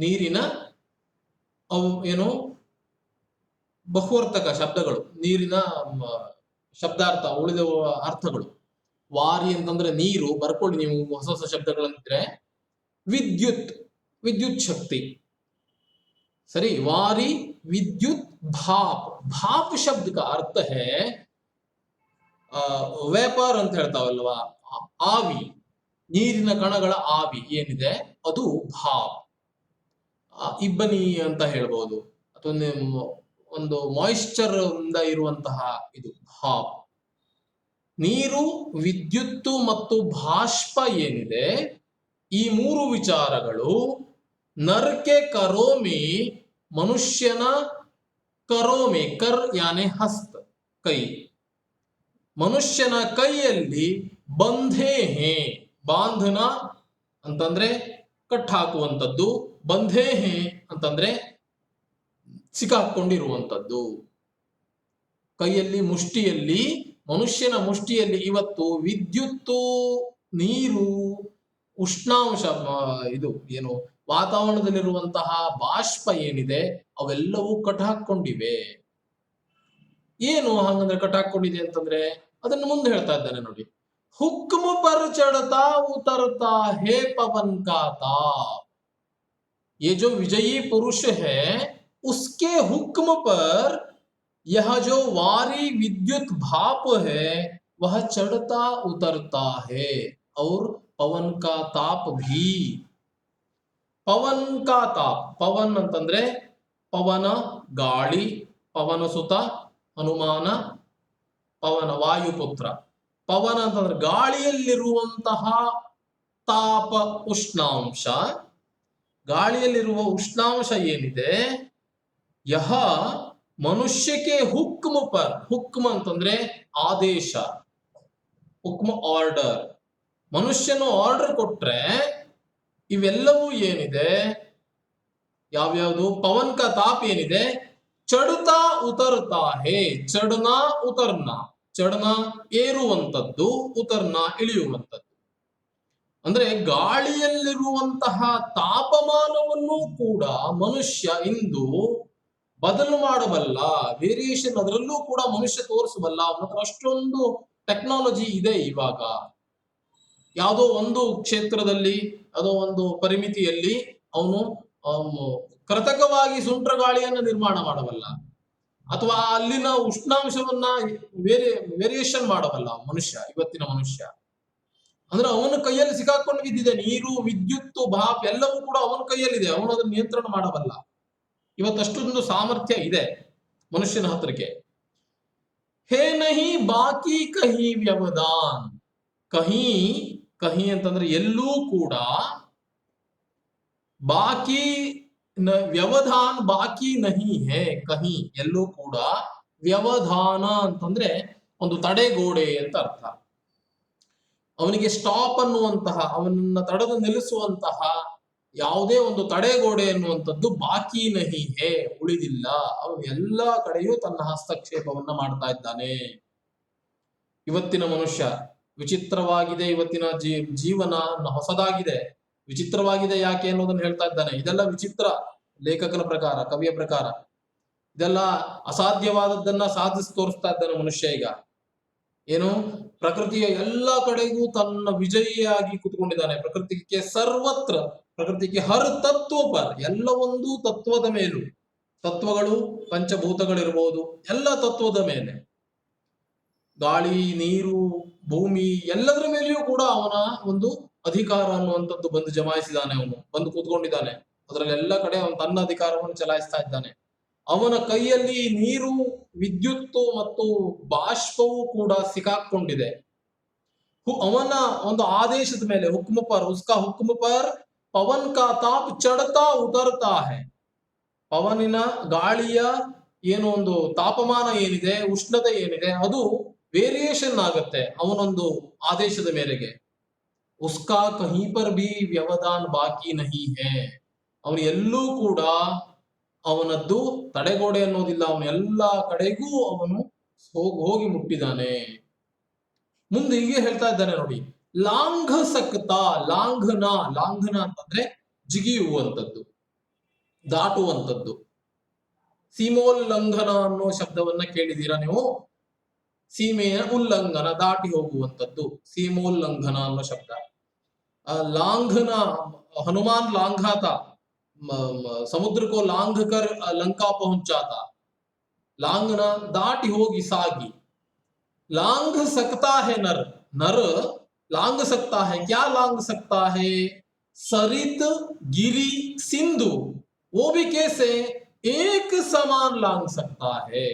ನೀರಿನ ಅವು ಏನು ಬಹುವರ್ತಕ ಶಬ್ದಗಳು, ನೀರಿನ ಶಬ್ದಾರ್ಥ, ಉಳಿದ ಅರ್ಥಗಳು. ವಾರಿ ಅಂತಂದ್ರೆ ನೀರು, ಬರ್ಕೊಳ್ಳಿ ನೀವು ಹೊಸ ಹೊಸ ಶಬ್ದಗಳಂದ್ರೆ. विद्युत शक्ति, सरी. वारी विद्युत भाप शब्द का अर्थ है ವೇಪರ್ ಅಂತ ಹೇಳ್ತಾವಲ್ವಾ, ಆವಿ, ನೀರಿನ ಕಣಗಳ ಆವಿ ಏನಿದೆ ಅದು ಭಾಪ್. ಇಬ್ಬನಿ ಅಂತ ಹೇಳ್ಬೋದು, ಅಥವಾ ಒಂದು ಮಾಯಿಶ್ಚರ್ ಇಂದ ಇರುವಂತಹ ಇದು ಭಾಪ್. ನೀರು, ವಿದ್ಯುತ್ತು ಮತ್ತು ಬಾಷ್ಪ ಏನಿದೆ, ಈ ಮೂರು ವಿಚಾರಗಳು ನರಕೆ ಕರೋಮಿ, ಮನುಷ್ಯನ ಕರೋಮಿ, ಕರ್ ಯಾನೆ ಹಸ್ತ, ಕೈ, ಮನುಷ್ಯನ ಕೈಯಲ್ಲಿ ಬಂಧೆ ಹೇ, ಬಾಂಧನ ಅಂತಂದ್ರೆ ಕಟ್ಟಾಕುವಂಥದ್ದು, ಬಂಧೇ ಹೇ ಅಂತಂದ್ರೆ ಸಿಕ್ಕಾಕೊಂಡಿರುವಂಥದ್ದು. ಕೈಯಲ್ಲಿ ಮುಷ್ಟಿಯಲ್ಲಿ, ಮನುಷ್ಯನ ಮುಷ್ಟಿಯಲ್ಲಿ ಇವತ್ತು ವಿದ್ಯುತ್ತು, ನೀರು, ಉಷ್ಣಾಂಶ, ಇದು ಏನು ವಾತಾವರಣದಲ್ಲಿರುವಂತಹ ಬಾಷ್ಪ ಏನಿದೆ ಅವೆಲ್ಲವೂ ಕಟ್ಟಾಕೊಂಡಿವೆ. ಏನು ಹಾಗಂದ್ರೆ ಕಟ್ಟಾಕೊಂಡಿದೆ ಅಂತಂದ್ರೆ ಅದನ್ನು ಮುಂದೆ ಹೇಳ್ತಾ ಇದ್ದಾನೆ ನೋಡಿ. हुक्म पर चढ़ता उतरता है पवन का ताप. ये जो विजयी पुरुष है उसके हुक्म पर यह जो वारी विद्युत भाप है वह चढ़ता उतरता है और पवन का ताप भी. पवन का ताप, पवन ಅಂತಂದ್ರೆ ಪವನ, ಗಾಳಿ, ಪವನ ಸುತ ಹನುಮಾನ, ಪವನ ವಾಯುಪುತ್ರ. ಪವನ ಅಂತಂದ್ರೆ ಗಾಳಿಯಲ್ಲಿರುವಂತಹ ತಾಪ, ಉಷ್ಣಾಂಶ, ಗಾಳಿಯಲ್ಲಿರುವ ಉಷ್ಣಾಂಶ ಏನಿದೆ, ಯಹ ಮನುಷ್ಯಕ್ಕೆ ಹುಕ್ಮ ಪರ್, ಹುಕ್ಮ ಅಂತಂದ್ರೆ ಆದೇಶ, ಹುಕ್ಮ ಆರ್ಡರ್, ಮನುಷ್ಯನು ಆರ್ಡರ್ ಕೊಟ್ರೆ ಇವೆಲ್ಲವೂ ಏನಿದೆ, ಯಾವ್ಯಾವುದು ಪವನ್ ಕಾ ತಾಪ್ ಏನಿದೆ, ಚಡ್ತಾ ಉತರ್ತಾ ಹೇ, ಚಡ್ನಾ ಉತರ್ನಾ, ಚಡನ ಏರುವಂಥದ್ದು, ಉತರ್ನ ಇಳಿಯುವಂಥದ್ದು. ಅಂದ್ರೆ ಗಾಳಿಯಲ್ಲಿರುವಂತಹ ತಾಪಮಾನವನ್ನು ಕೂಡ ಮನುಷ್ಯ ಇಂದು ಬದಲು ಮಾಡಬಲ್ಲ, ವೇರಿಯೇಷನ್ ಅದರಲ್ಲೂ ಕೂಡ ಮನುಷ್ಯ ತೋರಿಸಬಲ್ಲ. ಅವನ ಅಷ್ಟೊಂದು ಟೆಕ್ನಾಲಜಿ ಇದೆ ಇವಾಗ. ಯಾವುದೋ ಒಂದು ಕ್ಷೇತ್ರದಲ್ಲಿ, ಯಾವುದೋ ಒಂದು ಪರಿಮಿತಿಯಲ್ಲಿ ಅವನು ಕೃತಕವಾಗಿ ಸುಂಟ್ರ ಗಾಳಿಯನ್ನು ನಿರ್ಮಾಣ ಮಾಡಬಲ್ಲ, ಅಥವಾ ಅಲ್ಲಿನ ಉಷ್ಣಾಂಶವನ್ನ ವೇರಿಯೇಷನ್ ಮಾಡಬಲ್ಲ ಮನುಷ್ಯ, ಇವತ್ತಿನ ಮನುಷ್ಯ. ಅಂದ್ರೆ ಅವನ ಕೈಯಲ್ಲಿ ಸಿಕ್ಕಾಕೊಂಡು ಬಿದ್ದಿದೆ. ನೀರು, ವಿದ್ಯುತ್, ಭಾಪ್ ಎಲ್ಲವೂ ಕೂಡ ಅವನ ಕೈಯಲ್ಲಿದೆ. ಅವನು ಅದನ್ನು ನಿಯಂತ್ರಣ ಮಾಡಬಲ್ಲ. ಇವತ್ತಷ್ಟೊಂದು ಸಾಮರ್ಥ್ಯ ಇದೆ ಮನುಷ್ಯನ ಹತ್ರಕ್ಕೆ. ಹೇ ನಹಿ ಬಾಕಿ ಕಹಿ ವ್ಯವಧಾನ್. ಕಹಿ, ಕಹಿ ಅಂತಂದ್ರೆ ಎಲ್ಲೂ ಕೂಡ, ಬಾಕಿ ವ್ಯವಧಾನ್ ಬಾಕಿ ನಹಿ ಹೇ, ಕಹಿ ಎಲ್ಲೂ ಕೂಡ, ವ್ಯವಧಾನ ಅಂತಂದ್ರೆ ಒಂದು ತಡೆಗೋಡೆ ಅಂತ ಅರ್ಥ. ಅವನಿಗೆ ಸ್ಟಾಪ್ ಅನ್ನುವಂತಹ, ಅವನನ್ನ ತಡೆದು ನಿಲ್ಲಿಸುವಂತಹ ಯಾವುದೇ ಒಂದು ತಡೆಗೋಡೆ ಎನ್ನುವಂಥದ್ದು ಬಾಕಿ ನಹಿ ಹೇ, ಉಳಿದಿಲ್ಲ. ಅವನು ಎಲ್ಲಾ ಕಡೆಯೂ ತನ್ನ ಹಸ್ತಕ್ಷೇಪವನ್ನ ಮಾಡ್ತಾ ಇದ್ದಾನೆ. ಇವತ್ತಿನ ಮನುಷ್ಯ ವಿಚಿತ್ರವಾಗಿದೆ. ಇವತ್ತಿನ ಜೀವನ ಹೊಸದಾಗಿದೆ, ವಿಚಿತ್ರವಾಗಿದೆ. ಯಾಕೆ ಅನ್ನೋದನ್ನ ಹೇಳ್ತಾ ಇದ್ದಾನೆ. ಇದೆಲ್ಲ ವಿಚಿತ್ರ, ಲೇಖಕನ ಪ್ರಕಾರ, ಕವಿಯ ಪ್ರಕಾರ ಇದೆಲ್ಲ ಅಸಾಧ್ಯವಾದದ್ದನ್ನ ಸಾಧಿಸಿ ತೋರಿಸ್ತಾ ಇದ್ದಾನೆ ಮನುಷ್ಯ ಈಗ. ಏನು, ಪ್ರಕೃತಿಯ ಎಲ್ಲಾ ಕಡೆಗೂ ತನ್ನ ವಿಜಯಿಯಾಗಿ ಕುತ್ಕೊಂಡಿದ್ದಾನೆ. ಪ್ರಕೃತಿಗೆ ಸರ್ವತ್ರ, ಪ್ರಕೃತಿಗೆ ಹರ್ ತತ್ವ ಪರ್, ಎಲ್ಲ ಒಂದು ತತ್ವದ ಮೇಲೂ, ತತ್ವಗಳು ಪಂಚಭೂತಗಳಿರ್ಬೋದು, ಎಲ್ಲ ತತ್ವದ ಮೇಲೆ, ಗಾಳಿ, ನೀರು, ಭೂಮಿ ಎಲ್ಲದರ ಮೇಲೆಯೂ ಕೂಡ ಅವನ ಒಂದು ಅಧಿಕಾರ ಅನ್ನುವಂಥದ್ದು ಬಂದು ಜಮಾಯಿಸಿದಾನೆ. ಅವನು ಬಂದು ಕೂತ್ಕೊಂಡಿದ್ದಾನೆ. ಅದರಲ್ಲಿ ಎಲ್ಲ ಕಡೆ ಅವನು ತನ್ನ ಅಧಿಕಾರವನ್ನು ಚಲಾಯಿಸ್ತಾ ಇದ್ದಾನೆ. ಅವನ ಕೈಯಲ್ಲಿ ನೀರು, ವಿದ್ಯುತ್ತು ಮತ್ತು ಬಾಷ್ಪವೂ ಕೂಡ ಸಿಕ್ಕಾಕೊಂಡಿದೆ. ಅವನ ಒಂದು ಆದೇಶದ ಮೇಲೆ, ಹುಕ್ಮ ಪರ್, ಉಸ್ಕಾ ಹುಕ್ಮ ಪರ್ ಪವನ್ ಕಾ ತಾಪ್ ಚಡ್ತಾ ಉತರ್ತಾ ಹೈ. ಪವನಿನ, ಗಾಳಿಯ ಏನು ಒಂದು ತಾಪಮಾನ ಏನಿದೆ, ಉಷ್ಣತೆ ಏನಿದೆ, ಅದು ವೇರಿಯೇಷನ್ ಆಗುತ್ತೆ ಅವನೊಂದು ಆದೇಶದ ಮೇರೆಗೆ. ಉಸ್ಕಾ ಕಹೀ ಪರ್ ಭಿ ವ್ಯವಧಾನ್ ಬಾಕಿ ನಹಿ ಹೇ. ಅವನು ಎಲ್ಲೂ ಕೂಡ ಅವನದ್ದು ತಡೆಗೋಡೆ ಅನ್ನೋದಿಲ್ಲ. ಅವನು ಎಲ್ಲಾ ಕಡೆಗೂ ಅವನು ಹೋಗಿ ಮುಟ್ಟಿದ್ದಾನೆ. ಮುಂದೆ ಹೀಗೆ ಹೇಳ್ತಾ ಇದ್ದಾನೆ ನೋಡಿ. ಲಾಂಘ ಸಕ್ತ, ಲಾಂಘನ, ಲಾಂಘನ ಅಂತಂದ್ರೆ ಜಿಗಿಯುವಂಥದ್ದು, ದಾಟುವಂಥದ್ದು. ಸೀಮೋಲ್ಲಂಘನ ಅನ್ನೋ ಶಬ್ದವನ್ನ ಕೇಳಿದೀರಾ ನೀವು? ಸೀಮೆಯ ಉಲ್ಲಂಘನ, ದಾಟಿ ಹೋಗುವಂಥದ್ದು ಸೀಮೋಲ್ಲಂಘನ ಅನ್ನೋ ಶಬ್ದ. लांघना, हनुमान लांघा था, समुद्र को लांघ कर लंका पहुंचा था. लांघना दाटी होगी, सागी. लांघ सकता है नर, नर लांघ सकता है. क्या लांघ सकता है? सरित, गिरी, सिंधु, वो भी कैसे? एक समान लांघ सकता है.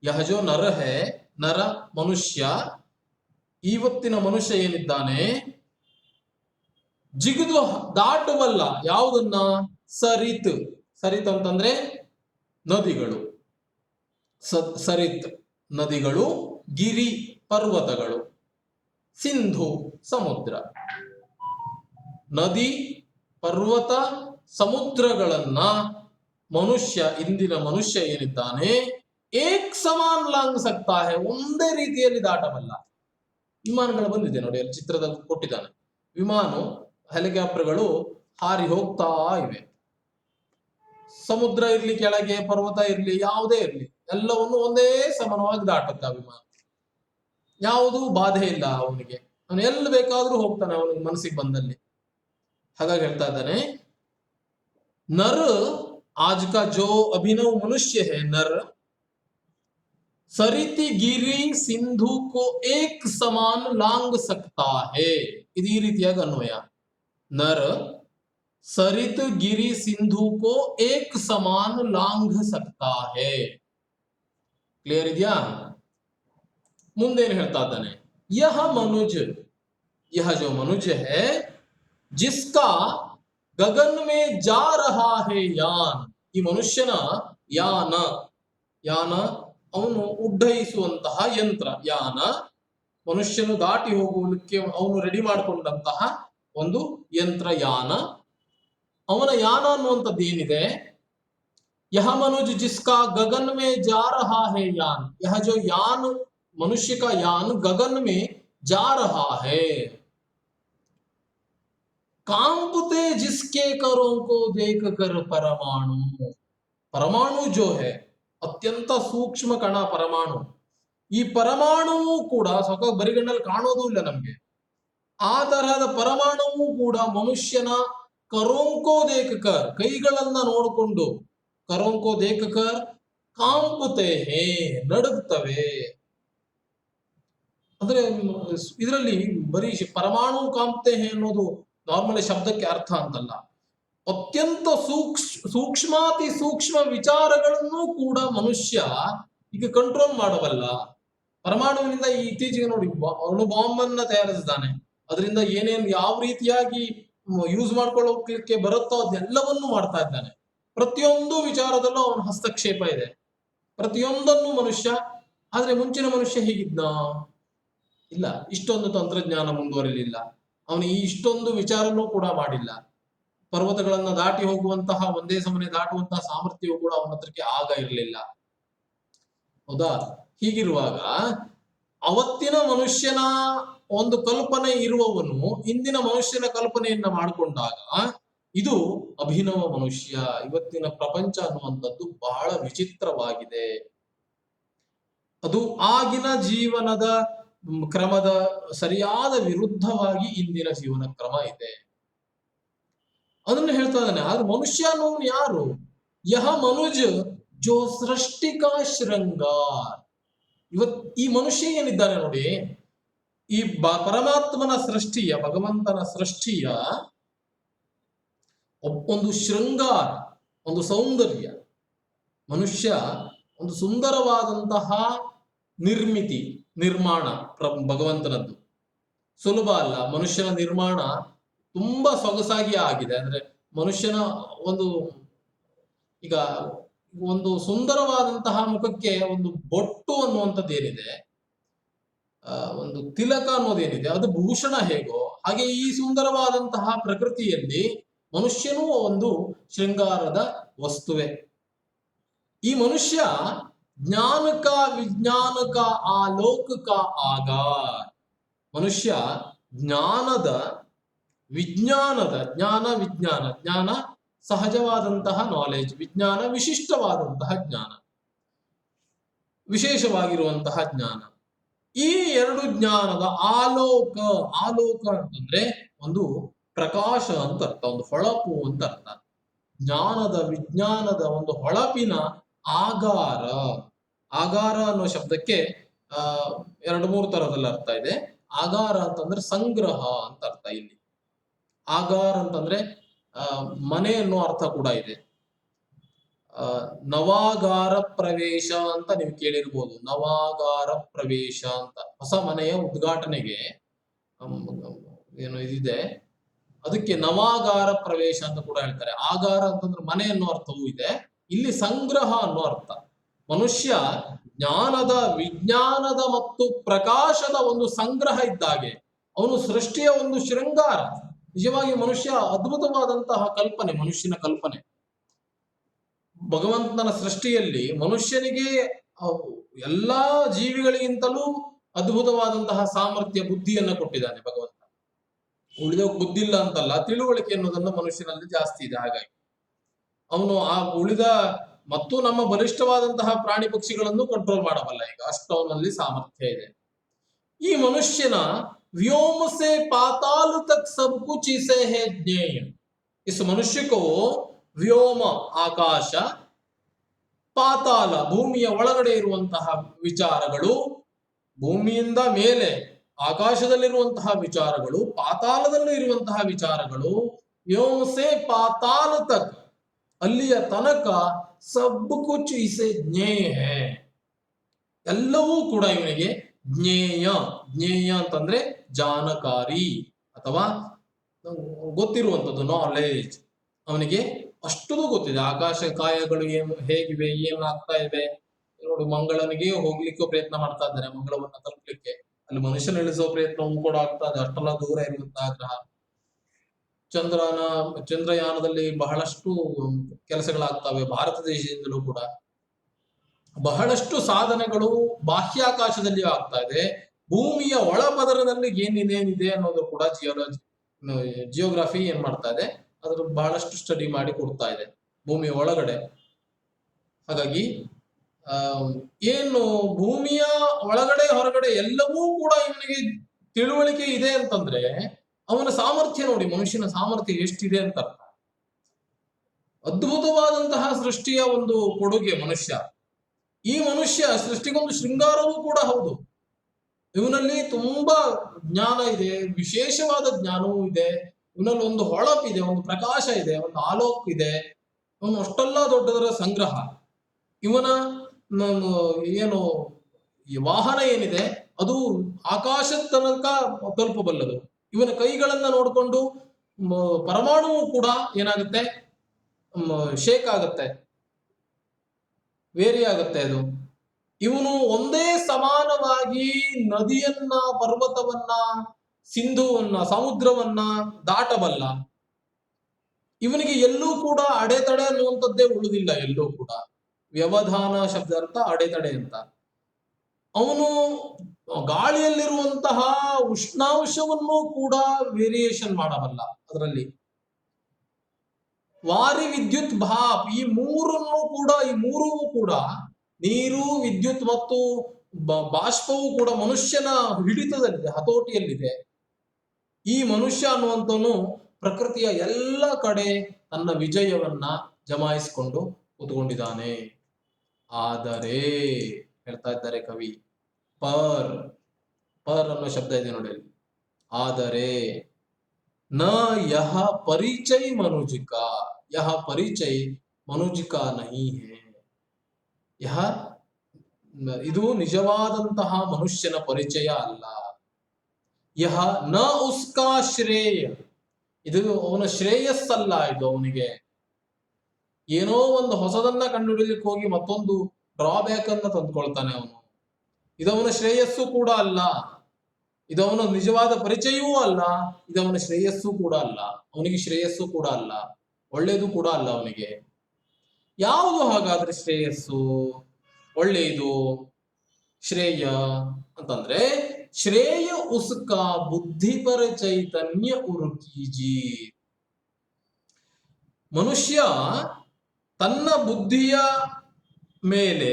यह जो नर है, नर मनुष्य, ಇವತ್ತಿನ ಮನುಷ್ಯ ಏನಿದ್ದಾನೆ, ಜಿಗಿದು ದಾಟುವಲ್ಲ ಯಾವುದನ್ನ? ಸರಿತ್, ಸರಿತ್ ಅಂತಂದ್ರೆ ನದಿಗಳು, ಸರಿತ್ ನದಿಗಳು, ಗಿರಿ ಪರ್ವತಗಳು, ಸಿಂಧು ಸಮುದ್ರ. ನದಿ, ಪರ್ವತ, ಸಮುದ್ರಗಳನ್ನ ಇಂದಿನ ಮನುಷ್ಯ ಏನಿದ್ದಾನೆ ಏಕ್ ಸಮಾನ್ ಲಾಂಗ್ ಸಕ್ತಾ ಹೇ, ಒಂದೇ ರೀತಿಯಲ್ಲಿ ದಾಟಬಲ್ಲ. ವಿಮಾನಗಳು ಬಂದಿದೆ ನೋಡಿ, ಅಲ್ಲಿ ಚಿತ್ರದಲ್ಲಿ ಕೊಟ್ಟಿದ್ದಾನೆ. ವಿಮಾನ, ಹೆಲಿಕಾಪ್ಟರ್ಗಳು ಹಾರಿ ಹೋಗ್ತಾ ಇವೆ. ಸಮುದ್ರ ಇರ್ಲಿ, ಕೆಳಗೆ ಪರ್ವತ ಇರ್ಲಿ, ಯಾವುದೇ ಇರ್ಲಿ, ಎಲ್ಲವನ್ನು ಒಂದೇ ಸಮಾನವಾಗಿ ದಾಟುತ್ತೆ ಆ ವಿಮಾನ. ಯಾವುದೂ ಬಾಧೆ ಇಲ್ಲ ಅವನಿಗೆ, ಅವನು ಎಲ್ಲಿ ಬೇಕಾದ್ರೂ ಹೋಗ್ತಾನೆ ಅವನಿಗೆ ಮನಸ್ಸಿಗೆ ಬಂದಲ್ಲಿ. ಹಾಗಾಗಿ ಹೇಳ್ತಾ ಇದ್ದಾನೆ, ನರ್ आज का जो अभिनव मनुष्य है, नर सरिति गिरी सिंधु को एक समान लांग सकता है. ಇದು ಈ ರೀತಿಯಾಗಿ ಅನ್ವಯ. ನರ್ ಸರಿತ್ ಗಿರಿ ಸಿಂಧು ಕೋ ಏಕ್ ಸಮಾನ್ ಲಾಂಘ ಸಕ್ತಾ ಹೇ. ಕ್ಲಿಯರ್ ಇದೆಯಾ? ಮುಂದೇನು ಹೇಳ್ತಾ ಇದ್ದಾನೆ, ಯಹ ಮನುಜ, यह जो मनुष्य है जिसका गगन में जा रहा है यान, ಈ ಮನುಷ್ಯನ ಯಾನ, ಯಾನ ಅವನು ಉಡ್ಡಯಿಸುವಂತಹ ಯಂತ್ರ. ಯಾನ ಮನುಷ್ಯನು ದಾಟಿ ಹೋಗುವುದಕ್ಕೆ ಅವನು ರೆಡಿ ಮಾಡಿಕೊಂಡಂತಹ ಒಂದು ಯಂತ್ರ ಯಾನ. ಅವನ ಯಾನ ಅನ್ನುವಂಥದ್ದು ಏನಿದೆ, ಯಹ ಮನುಜ್ ಜಿಸ್ಕಾ ಗಗನ್ ಮೇ ಜಾ ರಹಾ ಹೇ ಯಾನ್, ಯಹ ಜೋ ಯಾನ್ मनुष्य का यान गगन में जा रहा है, कांपते जिसके करों को देख कर परमाणु. परमाणु जो है ಅತ್ಯಂತ ಸೂಕ್ಷ್ಮ ಕಣ ಪರಮಾಣು. ಈ ಪರಮಾಣುವು ಕೂಡ ಸ್ವಲ್ಪ ಬರಿಗಣ್ಣಲ್ಲಿ ಕಾಣೋದು ಇಲ್ಲ ನಮ್ಗೆ. ಆ ತರಹದ ಪರಮಾಣುವು ಕೂಡ ಮನುಷ್ಯನ ಕರೋಂಕೋ ದೇಖಕರ್, ಕೈಗಳನ್ನ ನೋಡಿಕೊಂಡು, ಕರೋಂಕೋ ದೇಖಕರ್ ಕಾಂಪುತೆ ಹೇ, ನಡುಗ್ತವೆ. ಅಂದ್ರೆ ಇದರಲ್ಲಿ ಬರೀ ಪರಮಾಣು ಕಾಂಪ್ತೆ ಹೇ ಅನ್ನೋದು ನಾರ್ಮಲಿ ಶಬ್ದಕ್ಕೆ ಅರ್ಥ ಅಂತಲ್ಲ. ಅತ್ಯಂತ ಸೂಕ್ಷ್ಮಾತಿ ಸೂಕ್ಷ್ಮ ವಿಚಾರಗಳನ್ನು ಕೂಡ ಮನುಷ್ಯ ಈಗ ಕಂಟ್ರೋಲ್ ಮಾಡಬಲ್ಲ. ಪರಮಾಣುವಿನಿಂದ ಇತ್ತೀಚೆಗೆ ನೋಡಿ ಅಣು ಬಾಂಬ್ ಅನ್ನ ತಯಾರಿಸಿದ್ದಾನೆ. ಅದರಿಂದ ಏನೇನು ಯಾವ ರೀತಿಯಾಗಿ ಯೂಸ್ ಮಾಡ್ಕೊಳ್ಳೋಕೆ ಬರುತ್ತೋ ಅದೆಲ್ಲವನ್ನೂ ಮಾಡ್ತಾ ಇದ್ದಾನೆ. ಪ್ರತಿಯೊಂದು ವಿಚಾರದಲ್ಲೂ ಅವನ ಹಸ್ತಕ್ಷೇಪ ಇದೆ, ಪ್ರತಿಯೊಂದನ್ನು ಮನುಷ್ಯ. ಆದ್ರೆ ಮುಂಚಿನ ಮನುಷ್ಯ ಹೀಗಿದ್ನ ಇಲ್ಲ, ಇಷ್ಟೊಂದು ತಂತ್ರಜ್ಞಾನ ಮುಂದುವರಿಲಿಲ್ಲ, ಅವನು ಈ ಇಷ್ಟೊಂದು ವಿಚಾರನೂ ಕೂಡ ಮಾಡಿಲ್ಲ. ಪರ್ವತಗಳನ್ನ ದಾಟಿ ಹೋಗುವಂತಹ, ಒಂದೇ ಸಮನೆ ದಾಟುವಂತಹ ಸಾಮರ್ಥ್ಯವು ಕೂಡ ಅವನ ಹತ್ರಕ್ಕೆ ಆಗ ಇರಲಿಲ್ಲ. ಹೌದಾ? ಹೀಗಿರುವಾಗ ಅವತ್ತಿನ ಮನುಷ್ಯನ ಒಂದು ಕಲ್ಪನೆ ಇರುವವನು ಇಂದಿನ ಮನುಷ್ಯನ ಕಲ್ಪನೆಯನ್ನ ಮಾಡಿಕೊಂಡಾಗ ಇದು ಅಭಿನವ ಮನುಷ್ಯ. ಇವತ್ತಿನ ಪ್ರಪಂಚ ಅನ್ನುವಂಥದ್ದು ಬಹಳ ವಿಚಿತ್ರವಾಗಿದೆ. ಅದು ಆಗಿನ ಜೀವನದ ಕ್ರಮದ ಸರಿಯಾದ ವಿರುದ್ಧವಾಗಿ ಇಂದಿನ ಜೀವನ ಕ್ರಮ ಇದೆ. ಅದನ್ನು ಹೇಳ್ತಾ ಇದ್ದಾನೆ. ಆದ್ರೆ ಮನುಷ್ಯ ಅನ್ನೋನು ಯಾರು? ಯಹ ಮನುಜ್ ಜೋ ಸೃಷ್ಟಿಕಾ ಶೃಂಗಾರ್. ಈ ಮನುಷ್ಯ ಏನಿದ್ದಾನೆ ನೋಡಿ, ಈ ಪರಮಾತ್ಮನ ಸೃಷ್ಟಿಯ, ಭಗವಂತನ ಸೃಷ್ಟಿಯ ಒಂದು ಶೃಂಗಾರ, ಒಂದು ಸೌಂದರ್ಯ. ಮನುಷ್ಯ ಒಂದು ಸುಂದರವಾದಂತಹ ನಿರ್ಮಾಣ ಭಗವಂತನದ್ದು ಸುಲಭ ಅಲ್ಲ. ಮನುಷ್ಯನ ನಿರ್ಮಾಣ ತುಂಬಾ ಸೊಗಸಾಗಿ ಆಗಿದೆ. ಅಂದ್ರೆ ಮನುಷ್ಯನ ಈಗ ಒಂದು ಸುಂದರವಾದಂತಹ ಮುಖಕ್ಕೆ ಒಂದು ಬೊಟ್ಟು ಅನ್ನುವಂಥದ್ದು ಏನಿದೆ, ಒಂದು ತಿಲಕ ಅನ್ನೋದೇನಿದೆ, ಅದು ಭೂಷಣ ಹೇಗೋ ಹಾಗೆ ಈ ಸುಂದರವಾದಂತಹ ಪ್ರಕೃತಿಯಲ್ಲಿ ಮನುಷ್ಯನೂ ಒಂದು ಶೃಂಗಾರದ ವಸ್ತುವೆ. ಈ ಮನುಷ್ಯ ಜ್ಞಾನ ಕಾ ವಿಜ್ಞಾನ ಕಾ ಆಲೋಕ ಕಾ ಆಗಾರ್. ಮನುಷ್ಯ ಜ್ಞಾನ ಜ್ಞಾನ ಸಹಜವಾದಂತಹ ನಾಲೆಜ್, ವಿಜ್ಞಾನ ವಿಶಿಷ್ಟವಾದಂತಹ ಜ್ಞಾನ, ವಿಶೇಷವಾಗಿರುವಂತಹ ಜ್ಞಾನ. ಈ ಎರಡು ಜ್ಞಾನದ ಆಲೋಕ ಅಂತಂದ್ರೆ ಒಂದು ಪ್ರಕಾಶ ಅಂತ ಅರ್ಥ, ಒಂದು ಹೊಳಪು ಅಂತ ಅರ್ಥ. ಜ್ಞಾನದ ವಿಜ್ಞಾನದ ಒಂದು ಹೊಳಪಿನ ಆಗಾರ. ಆಗಾರ ಅನ್ನೋ ಶಬ್ದಕ್ಕೆ 2-3 ತರದಲ್ಲಿ ಅರ್ಥ ಇದೆ. ಆಗಾರ ಅಂತಂದ್ರೆ ಸಂಗ್ರಹ ಅಂತ ಅರ್ಥ. ಇಲ್ಲಿ ಆಗಾರ ಅಂತಂದ್ರೆ ಮನೆ ಅನ್ನೋ ಅರ್ಥ ಕೂಡ ಇದೆ. ನವಾಗಾರ ಪ್ರವೇಶ ಅಂತ ನೀವು ಕೇಳಿರ್ಬೋದು. ನವಾಗಾರ ಪ್ರವೇಶ ಅಂತ ಹೊಸ ಮನೆಯ ಉದ್ಘಾಟನೆಗೆ ಏನು ಇದಿದೆ, ಅದಕ್ಕೆ ನವಾಗಾರ ಪ್ರವೇಶ ಅಂತ ಕೂಡ ಹೇಳ್ತಾರೆ. ಆಗಾರ ಅಂತಂದ್ರೆ ಮನೆ ಅನ್ನೋ ಅರ್ಥವೂ ಇದೆ. ಇಲ್ಲಿ ಸಂಗ್ರಹ ಅನ್ನೋ ಅರ್ಥ. ಮನುಷ್ಯ ಜ್ಞಾನದ ವಿಜ್ಞಾನದ ಮತ್ತು ಪ್ರಕಾಶದ ಒಂದು ಸಂಗ್ರಹ ಇದ್ದಾಗೆ ಅವನು ಸೃಷ್ಟಿಯ ಒಂದು ಶೃಂಗಾರ. ನಿಜವಾಗಿ ಮನುಷ್ಯ ಅದ್ಭುತವಾದಂತಹ ಕಲ್ಪನೆ, ಮನುಷ್ಯನ ಕಲ್ಪನೆ. ಭಗವಂತನ ಸೃಷ್ಟಿಯಲ್ಲಿ ಮನುಷ್ಯನಿಗೆ ಎಲ್ಲಾ ಜೀವಿಗಳಿಗಿಂತಲೂ ಅದ್ಭುತವಾದಂತಹ ಸಾಮರ್ಥ್ಯ, ಬುದ್ಧಿಯನ್ನ ಕೊಟ್ಟಿದ್ದಾನೆ ಭಗವಂತ. ಉಳಿದ ಬುದ್ಧಿ ಇಲ್ಲ ಅಂತಲ್ಲ, ತಿಳುವಳಿಕೆ ಅನ್ನೋದನ್ನ ಮನುಷ್ಯನಲ್ಲಿ ಜಾಸ್ತಿ ಇದೆ. ಹಾಗಾಗಿ ಅವನು ಆ ಉಳಿದ ಮತ್ತು ನಮ್ಮ ಬಲಿಷ್ಠವಾದಂತಹ ಪ್ರಾಣಿ ಪಕ್ಷಿಗಳನ್ನು ಕಂಟ್ರೋಲ್ ಮಾಡಬಲ್ಲ. ಈಗ ಅಷ್ಟು ಅವನಲ್ಲಿ ಸಾಮರ್ಥ್ಯ ಇದೆ. ಈ ಮನುಷ್ಯನ व्योम से पाताल तक सब कुछ इसे है ज्ञेय. इस मनुष्य को ವ್ಯೋಮ ಆಕಾಶ, ಪಾತಾಳ ಭೂಮಿಯ ಒಳಗಡೆ ಇರುವಂತಹ ವಿಚಾರಗಳು, ಭೂಮಿಯಿಂದ ಮೇಲೆ ಆಕಾಶದಲ್ಲಿರುವಂತಹ ವಿಚಾರಗಳು, ಪಾತಾಳದಲ್ಲೂ ಇರುವಂತಹ ವಿಚಾರಗಳು, ವ್ಯೋಮಸೆ ಪಾತಾಳ ತಕ್ ಅಲ್ಲಿಯ ತನಕ ಸಬ್ ಕುಚ್ ಇಸೆ ಜ್ಞೇಯ ಹೇ, ಎಲ್ಲವೂ ಕೂಡ ಇವನಿಗೆ ಜ್ಞೇಯ. ಜ್ಞೇಯ ಅಂತಂದ್ರೆ ಜಾನಕಾರಿ ಅಥವಾ ಗೊತ್ತಿರುವಂಥದ್ದು, ನಾಲೆಜ್. ಅವನಿಗೆ ಅಷ್ಟು ಗೊತ್ತಿದೆ. ಆಕಾಶ ಕಾಯಗಳು ಏನು ಹೇಗಿವೆ, ಏನಾಗ್ತಾ ಇದೆ ನೋಡಿ. ಮಂಗಳನಿಗೆ ಹೋಗ್ಲಿಕ್ಕೆ ಪ್ರಯತ್ನ ಮಾಡ್ತಾ ಇದ್ದಾರೆ, ಮಂಗಳವನ್ನ ತಲುಪಲಿಕ್ಕೆ. ಅಲ್ಲಿ ಮನುಷ್ಯನ ಇಳಿಸೋ ಪ್ರಯತ್ನವೂ ಕೂಡ ಆಗ್ತಾ ಇದೆ, ಅಷ್ಟೆಲ್ಲ ದೂರ ಇರುವಂತಹ ಗ್ರಹ. ಚಂದ್ರಯಾನದಲ್ಲಿ ಬಹಳಷ್ಟು ಕೆಲಸಗಳಾಗ್ತವೆ. ಭಾರತ ದೇಶದಿಂದಲೂ ಕೂಡ ಬಹಳಷ್ಟು ಸಾಧನೆಗಳು ಬಾಹ್ಯಾಕಾಶದಲ್ಲಿ ಆಗ್ತಾ ಇದೆ. ಭೂಮಿಯ ಒಳಪದರದಲ್ಲಿ ಏನೇನಿದೆ ಅನ್ನೋದು ಕೂಡ ಜಿಯೋಗ್ರಫಿ ಏನ್ ಮಾಡ್ತಾ ಇದೆ, ಅದ್ರ ಬಹಳಷ್ಟು ಸ್ಟಡಿ ಮಾಡಿ ಕೊಡ್ತಾ ಇದೆ ಭೂಮಿಯ ಒಳಗಡೆ. ಹಾಗಾಗಿ ಏನು ಭೂಮಿಯ ಒಳಗಡೆ ಹೊರಗಡೆ ಎಲ್ಲವೂ ಕೂಡ ಇವನಿಗೆ ತಿಳುವಳಿಕೆ ಇದೆ ಅಂತಂದ್ರೆ ಅವನ ಸಾಮರ್ಥ್ಯ ನೋಡಿ, ಮನುಷ್ಯನ ಸಾಮರ್ಥ್ಯ ಎಷ್ಟಿದೆ ಅಂತ ಅರ್ಥ. ಅದ್ಭುತವಾದಂತಹ ಸೃಷ್ಟಿಯ ಒಂದು ಕೊಡುಗೆ ಮನುಷ್ಯ. ಈ ಮನುಷ್ಯ ಸೃಷ್ಟಿಗೊಂದು ಶೃಂಗಾರವೂ ಕೂಡ ಹೌದು. ಇವನಲ್ಲಿ ತುಂಬಾ ಜ್ಞಾನ ಇದೆ, ವಿಶೇಷವಾದ ಜ್ಞಾನವೂ ಇದೆ. ಇವನಲ್ಲಿ ಒಂದು ಹೊಳಪಿದೆ, ಒಂದು ಪ್ರಕಾಶ ಇದೆ, ಒಂದು ಆಲೋಕ ಇದೆ. ಅವನು ಅಷ್ಟೆಲ್ಲ ದೊಡ್ಡದರ ಸಂಗ್ರಹ. ಇವನ ಏನು ಈ ವಾಹನ ಏನಿದೆ ಅದು ಆಕಾಶದ ತನಕ ತಲುಪಬಲ್ಲದು. ಇವನ ಕೈಗಳನ್ನ ನೋಡಿಕೊಂಡು ಪರಮಾಣುವು ಕೂಡ ಏನಾಗುತ್ತೆ, ಶೇಕ್ ಆಗುತ್ತೆ, ವೇರಿ ಆಗುತ್ತೆ ಅದು. ಇವನು ಒಂದೇ ಸಮಾನವಾಗಿ ನದಿಯನ್ನ, ಪರ್ವತವನ್ನ, ಸಿಂಧುವನ್ನ, ಸಮುದ್ರವನ್ನ ದಾಟಬಲ್ಲ. ಇವನಿಗೆ ಎಲ್ಲೂ ಕೂಡ ಅಡೆತಡೆ ಅನ್ನುವಂಥದ್ದೇ ಉಳಿದಿಲ್ಲ. ಎಲ್ಲೂ ಕೂಡ ವ್ಯವಧಾನ ಶಬ್ದ ಅರ್ಥ ಅಡೆತಡೆ ಅಂತ. ಅವನು ಗಾಳಿಯಲ್ಲಿರುವಂತಹ ಉಷ್ಣಾಂಶವನ್ನು ಕೂಡ ವೇರಿಯೇಷನ್ ಮಾಡಬಲ್ಲ. ಅದರಲ್ಲಿ ವಾರಿ, ವಿದ್ಯುತ್, ಭಾಪ್ ಈ ಮೂರೂ ಕೂಡ ನೀರು, ವಿದ್ಯುತ್ ಮತ್ತು ಬಾಷ್ಪವು ಕೂಡ ಮನುಷ್ಯನ ಹಿಡಿತದಲ್ಲಿದೆ, ಹತೋಟಿಯಲ್ಲಿದೆ. ಈ ಮನುಷ್ಯ ಅನ್ನುವಂಥವನು ಪ್ರಕೃತಿಯ ಎಲ್ಲ ಕಡೆ ತನ್ನ ವಿಜಯವನ್ನ ಜಮಾಯಿಸಿಕೊಂಡು ಕೂತ್ಕೊಂಡಿದ್ದಾನೆ. ಆದರೆ ಹೇಳ್ತಾ ಇದ್ದಾರೆ ಕವಿ, ಪರ್ ಅನ್ನೋ ಶಬ್ದ ಇದೆ ನೋಡಿ ಅಲ್ಲಿ. ಆದರೆ ನ ಯಹ ಪರಿಚಯ ಮನುಜಿಕಾ, ಯಹ ಪರಿಚಯ ಮನುಜಿಕಾ ನಹಿ ಹೇ. ಯಹ ಇದು ನಿಜವಾದಂತಹ ಮನುಷ್ಯನ ಪರಿಚಯ ಅಲ್ಲ. ಯಹ ನ ಉಸ್ಕಾ ಶ್ರೇಯ, ಇದು ಅವನ ಶ್ರೇಯಸ್ಸಲ್ಲ. ಇದು ಅವನಿಗೆ ಏನೋ ಒಂದು ಹೊಸದನ್ನ ಕಂಡುಹಿಡಿಯಲಿಕ್ಕೆ ಹೋಗಿ ಮತ್ತೊಂದು ಡ್ರಾಬ್ಯಾಕ್ ಅನ್ನ ತಂದುಕೊಳ್ತಾನೆ ಅವನು. ಇದವನ ಶ್ರೇಯಸ್ಸು ಕೂಡ ಅಲ್ಲ, ಇದವನ ನಿಜವಾದ ಪರಿಚಯವೂ ಅಲ್ಲ, ಇದವನ ಶ್ರೇಯಸ್ಸು ಕೂಡ ಅಲ್ಲ. ಅವನಿಗೆ ಶ್ರೇಯಸ್ಸು ಕೂಡ ಅಲ್ಲ, ಒಳ್ಳೆಯದು ಕೂಡ ಅಲ್ಲ ಅವನಿಗೆ. ಯಾವುದು ಹಾಗಾದ್ರೆ ಶ್ರೇಯಸ್ಸು, ಒಳ್ಳೆಯದು, ಶ್ರೇಯ ಅಂತಂದ್ರೆ ಶ್ರೇಯ ಉಸ್ಕ ಬುದ್ಧಿಪರ ಚೈತನ್ಯ ಉರುಕೀಜಿ. ಮನುಷ್ಯ ತನ್ನ ಬುದ್ಧಿಯ ಮೇಲೆ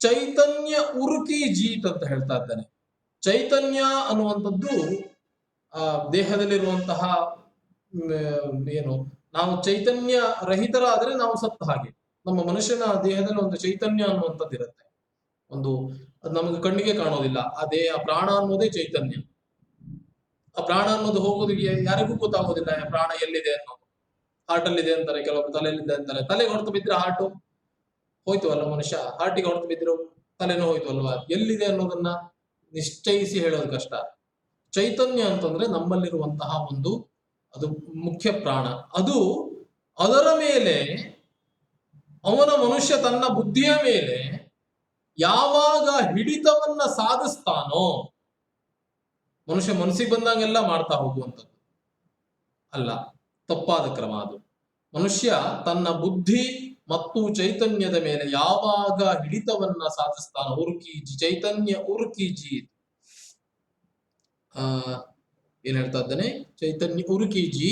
ಚೈತನ್ಯ ಉರುಕಿ ಜೀತ್ ಅಂತ ಹೇಳ್ತಾ ಇದ್ದಾನೆ. ಚೈತನ್ಯ ಅನ್ನುವಂಥದ್ದು ದೇಹದಲ್ಲಿರುವಂತಹ ಏನು, ನಾವು ಚೈತನ್ಯ ರಹಿತರಾದ್ರೆ ನಾವು ಸತ್ತ ಹಾಗೆ. ನಮ್ಮ ಮನುಷ್ಯನ ದೇಹದಲ್ಲಿ ಒಂದು ಚೈತನ್ಯ ಅನ್ನುವಂಥದ್ದು ಇರುತ್ತೆ. ಒಂದು ಅದು ನಮಗೆ ಕಣ್ಣಿಗೆ ಕಾಣೋದಿಲ್ಲ. ಆ ಪ್ರಾಣ ಅನ್ನೋದೇ ಚೈತನ್ಯ. ಆ ಪ್ರಾಣ ಅನ್ನೋದು ಹೋಗೋದಿಗೆ ಯಾರಿಗೂ ಗೊತ್ತಾಗೋದಿಲ್ಲ ಪ್ರಾಣ ಎಲ್ಲಿದೆ ಅನ್ನೋದು. ಹಾರ್ಟ್ ಅಲ್ಲಿದೆ ಅಂತಾರೆ, ಕೆಲವರು ತಲೆಯಲ್ಲಿದೆ ಅಂತಾರೆ. ತಲೆಗೆ ಹೊಡೆತು ಬಿದ್ರೆ ಹಾರ್ಟು ಹೋಯ್ತು ಅಲ್ಲ, ಮನುಷ್ಯ ಹಾರ್ಟಿಗೆ ಹೊಡೆತು ಬಿದ್ರು ತಲೆನೂ ಹೋಯ್ತು ಅಲ್ವಾ. ಎಲ್ಲಿದೆ ಅನ್ನೋದನ್ನ ನಿಶ್ಚಯಿಸಿ ಹೇಳೋದು ಕಷ್ಟ. ಚೈತನ್ಯ ಅಂತಂದ್ರೆ ನಮ್ಮಲ್ಲಿರುವಂತಹ ಒಂದು ಅದು ಮುಖ್ಯ ಪ್ರಾಣ. ಅದರ ಮೇಲೆ ಅವನ ಮನುಷ್ಯ ತನ್ನ ಬುದ್ಧಿಯ ಮೇಲೆ ಯಾವಾಗ ಹಿಡಿತವನ್ನ ಸಾಧಿಸ್ತಾನೋ, ಮನುಷ್ಯ ಮನಸ್ಸಿಗೆ ಬಂದಂಗೆಲ್ಲ ಮಾಡ್ತಾ ಹೋಗುವಂಥದ್ದು. ಅಲ್ಲ, ತಪ್ಪಾದ ಕ್ರಮ ಅದು. ಮನುಷ್ಯ ತನ್ನ ಬುದ್ಧಿ ಮತ್ತು ಚೈತನ್ಯದ ಮೇಲೆ ಯಾವಾಗ ಹಿಡಿತವನ್ನ ಸಾಧಿಸ್ತಾನ, ಉರುಕೀಜಿ ಚೈತನ್ಯ ಉರುಕೀಜಿ ಏನ್ ಹೇಳ್ತಾ ಇದ್ದಾನೆ, ಚೈತನ್ಯ ಉರುಕೀಜಿ.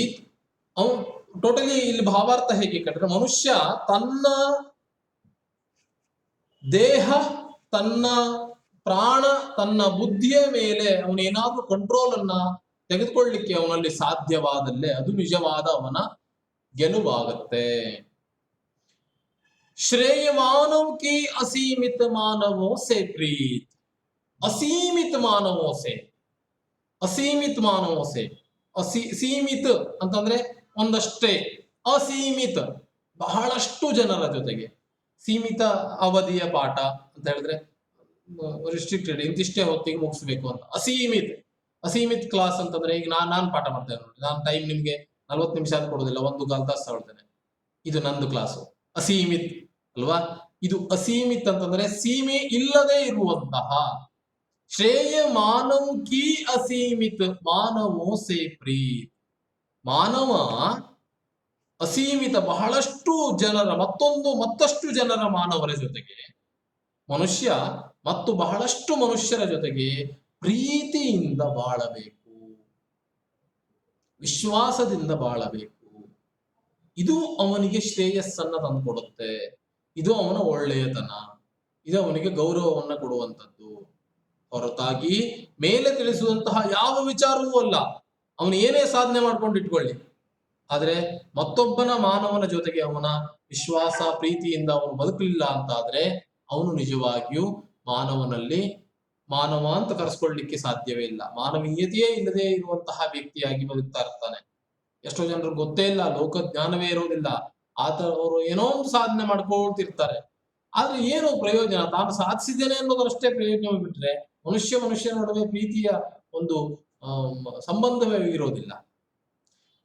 ಅವನು ಟೋಟಲಿ ಇಲ್ಲಿ ಭಾವಾರ್ಥ ಹೇಗೆ ಕಂಡ್ರೆ, ಮನುಷ್ಯ ತನ್ನ ದೇಹ, ತನ್ನ ಪ್ರಾಣ, ತನ್ನ ಬುದ್ಧಿಯ ಮೇಲೆ ಅವನೇನಾದ್ರೂ ಕಂಟ್ರೋಲ್ ಅನ್ನ ತೆಗೆದುಕೊಳ್ಳಿಕ್ಕೆ ಅವನಲ್ಲಿ ಸಾಧ್ಯವಾದಲ್ಲೇ ಅದು ನಿಜವಾದ ಅವನ ಗೆಲುವಾಗತ್ತೆ. श्रेय मानव की असीमित मानवों से प्रीत, असीमित मानवों से, ಅಸೀಮಿತ ಮಾನವೋ ಸೇ, ಸೀಮಿತ ಅಂತಂದ್ರೆ ಒಂದಷ್ಟೇ, ಅಸೀಮಿತ ಬಹಳಷ್ಟು ಜನರ ಜೊತೆಗೆ. ಸೀಮಿತ ಅವಧಿಯ ಪಾಠ ಅಂತ ಹೇಳಿದ್ರೆ ರಿಸ್ಟ್ರಿಕ್ಟೆಡ್, ಇಂತಿಷ್ಟೇ ಹೊತ್ತಿಗೆ ಮುಗಿಸ್ಬೇಕು ಅಂತ. ಅಸೀಮಿತ, ಅಸೀಮಿತ ಕ್ಲಾಸ್ ಅಂತಂದ್ರೆ ಈಗ ನಾನು ಪಾಠ ಮಾಡ್ತೇನೆ ನೋಡಿ, ನಾನು ಟೈಮ್ ನಿಮ್ಗೆ 40 ನಿಮಿಷ ಅಂತ ಕೊಡೋದಿಲ್ಲ, 1 ತಾಸು ತಗೊಳ್ತೇನೆ, ಇದು ನಂದು ಕ್ಲಾಸು. ಅಸೀಮಿತ್ ಅಲ್ವಾ? ಇದು ಅಸೀಮಿತ್ ಅಂತಂದ್ರೆ ಸೀಮೆ ಇಲ್ಲದೆ ಇರುವಂತಹ. ಶ್ರೇಯ ಮಾನವ ಕಿ ಅಸೀಮಿತ ಮಾನವೋ ಸೇ ಪ್ರೀತ್, ಮಾನವ ಅಸೀಮಿತ ಬಹಳಷ್ಟು ಜನರ ಮತ್ತಷ್ಟು ಜನರ ಮಾನವರ ಜೊತೆಗೆ, ಮನುಷ್ಯ ಮತ್ತು ಬಹಳಷ್ಟು ಮನುಷ್ಯರ ಜೊತೆಗೆ ಪ್ರೀತಿಯಿಂದ ಬಾಳಬೇಕು, ವಿಶ್ವಾಸದಿಂದ ಬಾಳಬೇಕು. ಇದು ಅವನಿಗೆ ಶ್ರೇಯಸ್ಸನ್ನ ತಂದುಕೊಡುತ್ತೆ, ಇದು ಅವನ ಒಳ್ಳೆಯತನ, ಇದು ಅವನಿಗೆ ಗೌರವವನ್ನ ಕೊಡುವಂಥದ್ದು. ಹೊರತಾಗಿ ಮೇಲೆ ತಿಳಿಸುವಂತಹ ಯಾವ ವಿಚಾರವೂ ಅಲ್ಲ. ಅವನು ಏನೇ ಸಾಧನೆ ಮಾಡ್ಕೊಂಡು ಇಟ್ಕೊಳ್ಳಿ, ಆದ್ರೆ ಮತ್ತೊಬ್ಬನ ಮಾನವನ ಜೊತೆಗೆ ಅವನ ವಿಶ್ವಾಸ ಪ್ರೀತಿಯಿಂದ ಅವನು ಬದುಕಲಿಲ್ಲ ಅಂತಾದ್ರೆ ಅವನು ನಿಜವಾಗಿಯೂ ಮಾನವನಲ್ಲಿ ಮಾನವ ಅಂತ ಕರೆಸ್ಕೊಳ್ಳಿಕ್ಕೆ ಸಾಧ್ಯವೇ ಇಲ್ಲ, ಮಾನವೀಯತೆಯೇ ಇಲ್ಲದೆ ಇರುವಂತಹ ವ್ಯಕ್ತಿಯಾಗಿ ಬದುಕ್ತಾ ಇರ್ತಾನೆ. ಎಷ್ಟೋ ಜನರು ಗೊತ್ತೇ ಇಲ್ಲ, ಲೋಕ ಜ್ಞಾನವೇ ಇರೋದಿಲ್ಲ, ಅವರು ಏನೋ ಒಂದು ಸಾಧನೆ ಮಾಡ್ಕೊಳ್ತಿರ್ತಾರೆ, ಆದ್ರೆ ಏನು ಪ್ರಯೋಜನ? ತಾನು ಸಾಧಿಸಿದ್ದೇನೆ ಅನ್ನೋದರಷ್ಟೇ ಪ್ರಯೋಜನ ಬಿಟ್ರೆ ಮನುಷ್ಯನ ನಡುವೆ ಪ್ರೀತಿಯ ಒಂದು ಸಂಬಂಧವೇ ಇರೋದಿಲ್ಲ.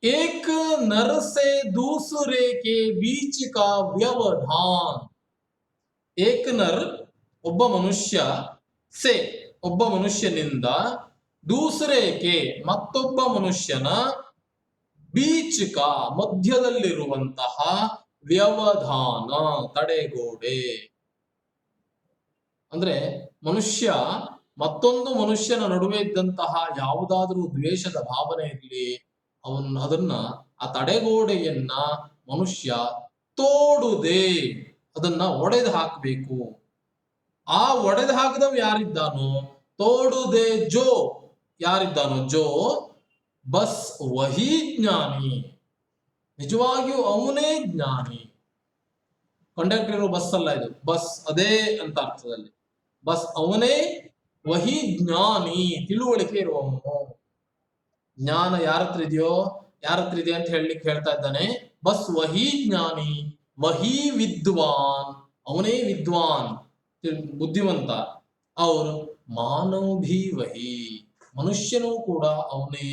ಏಕ್ ನರ ಸೆ ದೂಸರೆ ಕೆ ಬೀಚ್ ಕಾ ವ್ಯವಧಾನ್, ಏಕ್ ನರ್ ಒಬ್ಬ ಮನುಷ್ಯ, ಸೆ ಒಬ್ಬ ಮನುಷ್ಯನಿಂದ, ದೂಸರೇಕೆ ಮತ್ತೊಬ್ಬ ಮನುಷ್ಯನ, ಬೀಚ್ ಕಾ ಮಧ್ಯದಲ್ಲಿರುವಂತಹ, ವ್ಯವಧಾನ ತಡೆಗೋಡೆ ಅಂದ್ರೆ ಮನುಷ್ಯ ಮತ್ತೊಂದು ಮನುಷ್ಯನ ನಡುವೆ ಇದ್ದಂತಹ ಯಾವುದಾದ್ರೂ ದ್ವೇಷದ ಭಾವನೆ ಇರಲಿ, ಅದನ್ನ ಆ ತಡೆಗೋಡೆಯನ್ನ ಮನುಷ್ಯ ತೋಡುದೇ ಅದನ್ನ ಒಡೆದು ಹಾಕಬೇಕು. ಆ ಒಡೆದು ಹಾಕದವ್ ಯಾರಿದ್ದಾನೋ, ತೋಡುದೇ ಜೋ ಯಾರಿದ್ದಾನೋ, ಜೋ ಬಸ್ ವಹಿ ಜ್ಞಾನಿ, ನಿಜವಾಗಿಯೂ ಅವನೇ ಜ್ಞಾನಿ. ಕಂಡಕ್ಟರ್ ಇರೋ ಬಸ್ ಅಲ್ಲ ಇದು, ಬಸ್ ಅದೇ ಅಂತ ಅರ್ಥದಲ್ಲಿ. ಬಸ್ ಅವನೇ ವಹಿ ಜ್ಞಾನಿ, ತಿಳುವಳಿಕೆ ಇರುವವನು. ಜ್ಞಾನ ಯಾರತ್ರ ಇದೆಯೋ, ಯಾರತ್ರ ಇದೆ ಅಂತ ಹೇಳಲಿಕ್ಕೆ ಹೇಳ್ತಾ ಇದ್ದಾನೆ. ಬಸ್ ವಹಿ ಜ್ಞಾನಿ, ವಹಿ ವಿದ್ವಾನ್, ಅವನೇ ವಿದ್ವಾನ್, ಬುದ್ಧಿವಂತ. ಅವರು ಮಾನವ ಭೀ ವಹಿ, ಮನುಷ್ಯನೂ ಕೂಡ ಅವನೇ,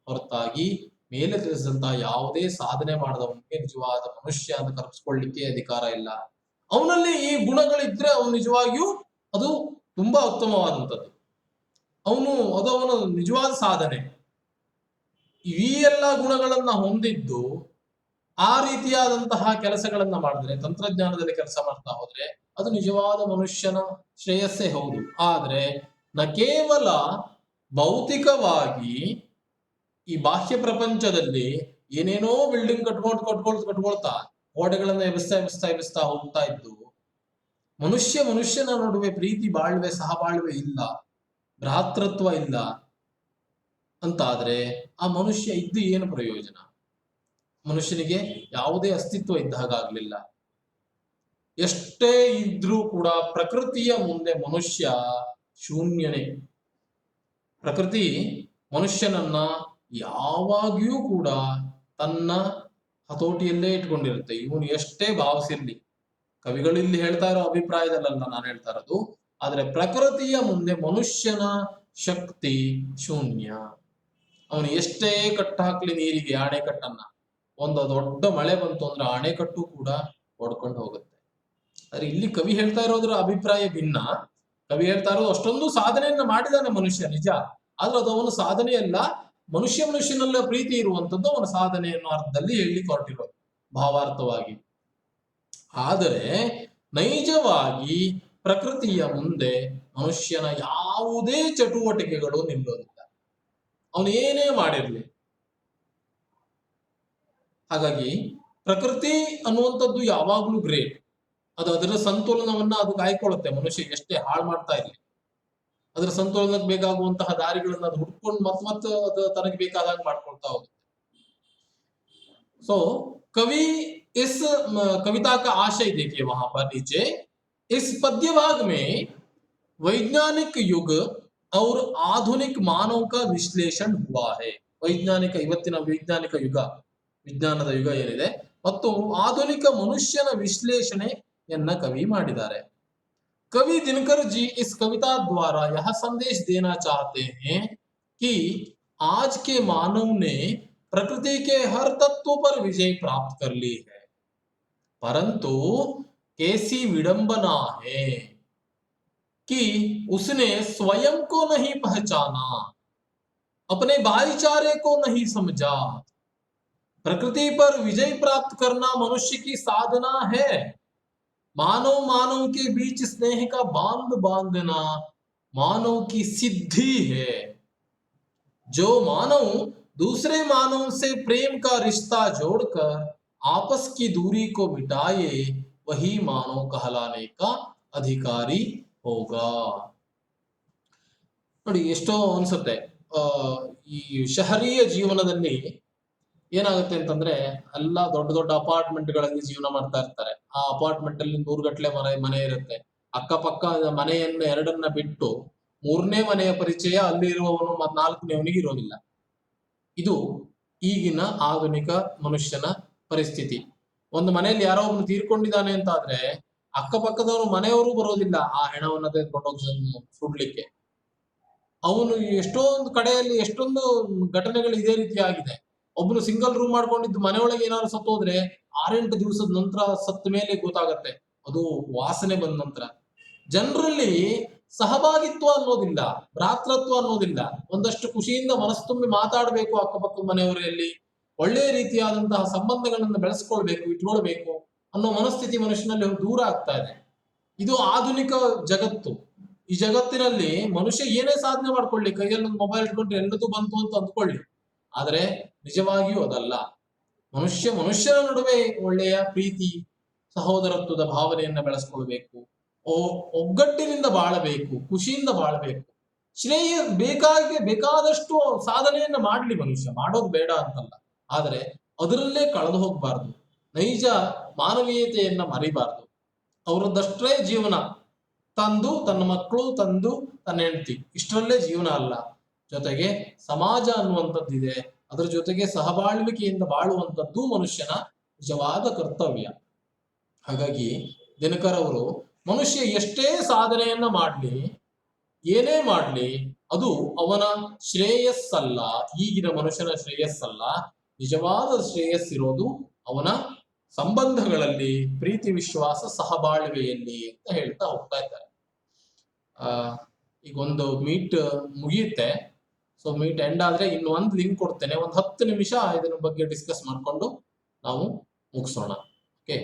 ಹೊರತಾಗಿ ಮೇಲೆ ತಿಳಿಸಿದಂತಹ ಯಾವುದೇ ಸಾಧನೆ ಮಾಡದವನಿಗೆ ನಿಜವಾದ ಮನುಷ್ಯ ಅಂತ ಕರೆಸ್ಕೊಳ್ಳಿಕ್ಕೆ ಅಧಿಕಾರ ಇಲ್ಲ. ಅವನಲ್ಲಿ ಈ ಗುಣಗಳಿದ್ರೆ ಅವನು ನಿಜವಾಗಿಯೂ ಅದು ತುಂಬಾ ಉತ್ತಮವಾದಂಥದ್ದು, ಅದು ಅವನ ನಿಜವಾದ ಸಾಧನೆ. ಈ ಎಲ್ಲ ಗುಣಗಳನ್ನ ಹೊಂದಿದ್ದು ಆ ರೀತಿಯಾದಂತಹ ಕೆಲಸಗಳನ್ನ ಮಾಡಿದ್ರೆ, ತಂತ್ರಜ್ಞಾನದಲ್ಲಿ ಕೆಲಸ ಮಾಡ್ತಾ ಹೋದ್ರೆ ಅದು ನಿಜವಾದ ಮನುಷ್ಯನ ಶ್ರೇಯಸ್ಸೇ ಹೌದು. ಆದ್ರೆ ಕೇವಲ ಭೌತಿಕವಾಗಿ ಈ ಬಾಹ್ಯ ಪ್ರಪಂಚದಲ್ಲಿ ಏನೇನೋ ಬಿಲ್ಡಿಂಗ್ ಕಟ್ಕೊಳ್ತಾ ಗೋಡೆಗಳನ್ನ ಎಬ್ಬಿಸ್ತಾ ಹೋಗ್ತಾ ಇದ್ದು, ಮನುಷ್ಯನ ನಡುವೆ ಪ್ರೀತಿ ಬಾಳ್ವೆ ಸಹಬಾಳ್ವೆ ಇಲ್ಲ, ಭ್ರಾತೃತ್ವ ಇಲ್ಲ ಅಂತಾದ್ರೆ ಆ ಮನುಷ್ಯ ಇದ್ದು ಏನು ಪ್ರಯೋಜನ? ಮನುಷ್ಯನಿಗೆ ಯಾವುದೇ ಅಸ್ತಿತ್ವ ಇದ್ದ ಹಾಗಾಗ್ಲಿಲ್ಲ. ಎಷ್ಟೇ ಇದ್ರೂ ಕೂಡ ಪ್ರಕೃತಿಯ ಮುಂದೆ ಮನುಷ್ಯ ಶೂನ್ಯನೇ. ಪ್ರಕೃತಿ ಮನುಷ್ಯನನ್ನ ಯಾವಾಗಿಯೂ ಕೂಡ ತನ್ನ ಹತೋಟಿಯಲ್ಲೇ ಇಟ್ಕೊಂಡಿರುತ್ತೆ. ಇವನು ಎಷ್ಟೇ ಭಾವಿಸಿರ್ಲಿ, ಕವಿಗಳು ಇಲ್ಲಿ ಹೇಳ್ತಾ ಇರೋ ಅಭಿಪ್ರಾಯದಲ್ಲ ನಾನು ಹೇಳ್ತಾ ಇರೋದು, ಆದ್ರೆ ಪ್ರಕೃತಿಯ ಮುಂದೆ ಮನುಷ್ಯನ ಶಕ್ತಿ ಶೂನ್ಯ. ಅವನು ಎಷ್ಟೇ ಕಟ್ಟು ಹಾಕ್ಲಿ ನೀರಿಗೆ, ಅಣೆಕಟ್ಟನ್ನ, ಒಂದು ದೊಡ್ಡ ಮಳೆ ಬಂತು ಅಂದ್ರೆ ಅಣೆಕಟ್ಟು ಕೂಡ ಹೊಡ್ಕೊಂಡು ಹೋಗುತ್ತೆ. ಆದ್ರೆ ಇಲ್ಲಿ ಕವಿ ಹೇಳ್ತಾ ಇರೋದ್ರ ಅಭಿಪ್ರಾಯ ಭಿನ್ನ. ಕವಿ ಹೇಳ್ತಾ ಇರೋದು ಅಷ್ಟೊಂದು ಸಾಧನೆಯನ್ನ ಮಾಡಿದಾನೆ ಮನುಷ್ಯ ನಿಜ, ಆದ್ರೆ ಅದು ಅವನ ಸಾಧನೆ ಅಲ್ಲ, ಮನುಷ್ಯನಲ್ಲ ಪ್ರೀತಿ ಇರುವಂತದ್ದು ಅವನ ಸಾಧನೆ ಅನ್ನೋ ಅರ್ಥದಲ್ಲಿ ಹೇಳಲಿಕ್ಕೆ ಹೊರಟಿರೋದು ಭಾವಾರ್ಥವಾಗಿ. ಆದರೆ ನೈಜವಾಗಿ ಪ್ರಕೃತಿಯ ಮುಂದೆ ಮನುಷ್ಯನ ಯಾವುದೇ ಚಟುವಟಿಕೆಗಳು ನಿಲ್ಲೋದಿಲ್ಲ, ಅವನು ಏನೇ ಮಾಡಿರ್ಲಿ. ಹಾಗಾಗಿ ಪ್ರಕೃತಿ ಅನ್ನುವಂಥದ್ದು ಯಾವಾಗ್ಲೂ ಗ್ರೇಟ್. ಅದು ಅದರ ಸಂತುಲನವನ್ನ ಅದು ಕಾಯ್ಕೊಳ್ಳುತ್ತೆ. ಮನುಷ್ಯ ಎಷ್ಟೇ ಹಾಳು ಮಾಡ್ತಾ ಇರಲಿ, ಅದರ ಸಂತುಲನಕ್ಕೆ ಬೇಕಾಗುವಂತಹ ದಾರಿಗಳನ್ನ ಅದು ಹುಡ್ಕೊಂಡು ಮತ್ತೆ ಅದು ತನಗೆ ಬೇಕಾದಾಗ ಮಾಡ್ಕೊಳ್ತಾ ಹೋಗುತ್ತೆ. सो कवि इस कविता का आशय देखिए वहां पर नीचे इस पद्य भाग में वैज्ञानिक युग और आधुनिक मानव का विश्लेषण हुआ है. ವೈಜ್ಞಾನಿಕ ಇವತ್ತಿನ ವೈಜ್ಞಾನಿಕ ಯುಗ, ವಿಜ್ಞಾನದ ಯುಗ ಏನಿದೆ ಮತ್ತು ಆಧುನಿಕ ಮನುಷ್ಯನ ವಿಶ್ಲೇಷಣೆಯನ್ನ ಕವಿ ಮಾಡಿದ್ದಾರೆ. कवि दिनकर जी इस कविता द्वारा यह संदेश देना चाहते हैं कि आज के मानव ने प्रकृति के हर तत्व पर विजय प्राप्त कर ली है, परंतु कैसी विडंबना है कि उसने स्वयं को नहीं पहचाना, अपने भाईचारे को नहीं समझा. प्रकृति पर विजय प्राप्त करना मनुष्य की साधना है. मानव मानव के बीच स्नेह का बांध बांधना मानव की सिद्धि है. जो मानव दूसरे मानव से प्रेम का रिश्ता जोड़कर आपस की दूरी को मिटाए वही मानव कहलाने का अधिकारी होगा. ನೋಡಿ, ಎಷ್ಟೋ ಅನ್ಸುತ್ತೆ ಈ ಶಹರೀಯ ಜೀವನದಲ್ಲಿ ಏನಾಗುತ್ತೆ ಅಂತಂದ್ರೆ ಎಲ್ಲ ದೊಡ್ಡ ದೊಡ್ಡ ಅಪಾರ್ಟ್ಮೆಂಟ್ಗಳಲ್ಲಿ ಜೀವನ ಮಾಡ್ತಾ ಇರ್ತಾರೆ. ಆ ಅಪಾರ್ಟ್ಮೆಂಟ್ ಅಲ್ಲಿ 100 ಗಟ್ಟಲೆ ಮನೆ ಇರುತ್ತೆ. ಅಕ್ಕಪಕ್ಕ ಮನೆಯನ್ನ ಎರಡನ್ನ ಬಿಟ್ಟು 3ನೇ ಮನೆಯ ಪರಿಚಯ ಅಲ್ಲಿ ಇರುವವನು ಮತ್ತು 4ನೇವನಿಗೆ ಇರೋದಿಲ್ಲ. ಇದು ಈಗಿನ ಆಧುನಿಕ ಮನುಷ್ಯನ ಪರಿಸ್ಥಿತಿ. ಒಂದು ಮನೆಯಲ್ಲಿ ಯಾರೋ ಒಬ್ನು ತೀರ್ಕೊಂಡಿದ್ದಾನೆ ಅಂತ ಆದ್ರೆ ಅಕ್ಕಪಕ್ಕದವರು ಮನೆಯವರು ಬರೋದಿಲ್ಲ ಆ ಹೆಣವನ್ನ ತೆಗೆದುಕೊಂಡೋಗಿ ಸುಡ್ಲಿಕ್ಕೆ. ಅವನು ಎಷ್ಟೊಂದು ಕಡೆಯಲ್ಲಿ ಎಷ್ಟೊಂದು ಘಟನೆಗಳು ಇದೇ ರೀತಿ ಆಗಿದೆ. ಒಬ್ರು ಸಿಂಗಲ್ ರೂಮ್ ಮಾಡ್ಕೊಂಡಿದ್ದು ಮನೆಯೊಳಗೆ ಏನಾದ್ರು ಸತ್ತೋದ್ರೆ 6-8 ದಿವಸದ ನಂತರ ಸತ್ತ ಮೇಲೆ ಗೊತ್ತಾಗತ್ತೆ, ಅದು ವಾಸನೆ ಬಂದ ನಂತರ. ಜನರಲ್ಲಿ ಸಹಭಾಗಿತ್ವ ಅನ್ನೋದಿಲ್ಲ, ಭ್ರಾತೃತ್ವ ಅನ್ನೋದಿಲ್ಲ. ಒಂದಷ್ಟು ಖುಷಿಯಿಂದ ಮನಸ್ಸು ತುಂಬಿ ಮಾತಾಡಬೇಕು, ಅಕ್ಕಪಕ್ಕದ ಮನೆಯವರಲ್ಲಿ ಒಳ್ಳೆಯ ರೀತಿಯಾದಂತಹ ಸಂಬಂಧಗಳನ್ನು ಬೆಳೆಸ್ಕೊಳ್ಬೇಕು, ಇಟ್ಕೊಳ್ಬೇಕು ಅನ್ನೋ ಮನಸ್ಥಿತಿ ಮನುಷ್ಯನಲ್ಲಿ ದೂರ ಆಗ್ತಾ ಇದೆ. ಇದು ಆಧುನಿಕ ಜಗತ್ತು. ಈ ಜಗತ್ತಿನಲ್ಲಿ ಮನುಷ್ಯ ಏನೇ ಸಾಧನೆ ಮಾಡ್ಕೊಳ್ಳಿ, ಕೈಯಲ್ಲಿ ಒಂದು ಮೊಬೈಲ್ ಇಟ್ಕೊಂಡ್ರೆ ಎಲ್ಲದೂ ಬಂತು ಅಂತ ಅಂದ್ಕೊಳ್ಳಿ, ಆದರೆ ನಿಜವಾಗಿಯೂ ಅದಲ್ಲ. ಮನುಷ್ಯನ ನಡುವೆ ಒಳ್ಳೆಯ ಪ್ರೀತಿ ಸಹೋದರತ್ವದ ಭಾವನೆಯನ್ನ ಬೆಳೆಸ್ಕೊಳ್ಬೇಕು, ಒಗ್ಗಟ್ಟಿನಿಂದ ಬಾಳಬೇಕು, ಖುಷಿಯಿಂದ ಬಾಳಬೇಕು. ಶ್ರೇಯ ಬೇಕಾದಷ್ಟು ಸಾಧನೆಯನ್ನ ಮಾಡ್ಲಿ ಮನುಷ್ಯ, ಮಾಡೋದು ಬೇಡ ಅಂತಲ್ಲ, ಆದರೆ ಅದರಲ್ಲೇ ಕಳೆದು ಹೋಗ್ಬಾರ್ದು. ನೈಜ ಮಾನವೀಯತೆಯನ್ನ ಮರಿಬಾರ್ದು. ಅವರದ್ದಷ್ಟೇ ಜೀವನ, ತಂದು ತನ್ನ ಮಕ್ಕಳು, ತಂದು ತನ್ನ ಹೆಂಡತಿ, ಇಷ್ಟರಲ್ಲೇ ಜೀವನ ಅಲ್ಲ. ಜೊತೆಗೆ ಸಮಾಜ ಅನ್ನುವಂಥದ್ದಿದೆ, ಅದರ ಜೊತೆಗೆ ಸಹಬಾಳ್ವಿಕೆಯಿಂದ ಬಾಳುವಂಥದ್ದು ಮನುಷ್ಯನ ನಿಜವಾದ ಕರ್ತವ್ಯ. ಹಾಗಾಗಿ ದಿನಕರ್ ಅವರು ಮನುಷ್ಯ ಎಷ್ಟೇ ಸಾಧನೆಯನ್ನ ಮಾಡ್ಲಿ, ಏನೇ ಮಾಡ್ಲಿ, ಅದು ಅವನ ಶ್ರೇಯಸ್ಸಲ್ಲ, ಈಗಿನ ಮನುಷ್ಯನ ಶ್ರೇಯಸ್ಸಲ್ಲ. ನಿಜವಾದ ಶ್ರೇಯಸ್ಸಿರೋದು ಅವನ ಸಂಬಂಧಗಳಲ್ಲಿ, ಪ್ರೀತಿ ವಿಶ್ವಾಸ ಸಹಬಾಳ್ವೆಯಲ್ಲಿ ಅಂತ ಹೇಳ್ತಾ ಹೋಗ್ತಾ ಇದ್ದಾರೆ. ಈಗ ಒಂದು ಮೀಟ್ ಮುಗಿಯುತ್ತೆ. ಸೊ ಮೀಟ್ ಎಂಡ್ ಆದ್ರೆ ಇನ್ನು ಒಂದು ಲಿಂಕ್ ಕೊಡ್ತೇನೆ, ಒಂದು 10 ನಿಮಿಷ ಇದರ ಬಗ್ಗೆ ಡಿಸ್ಕಸ್ ಮಾಡ್ಕೊಂಡು ನಾವು ಮುಗಿಸೋಣ. ಓಕೆ.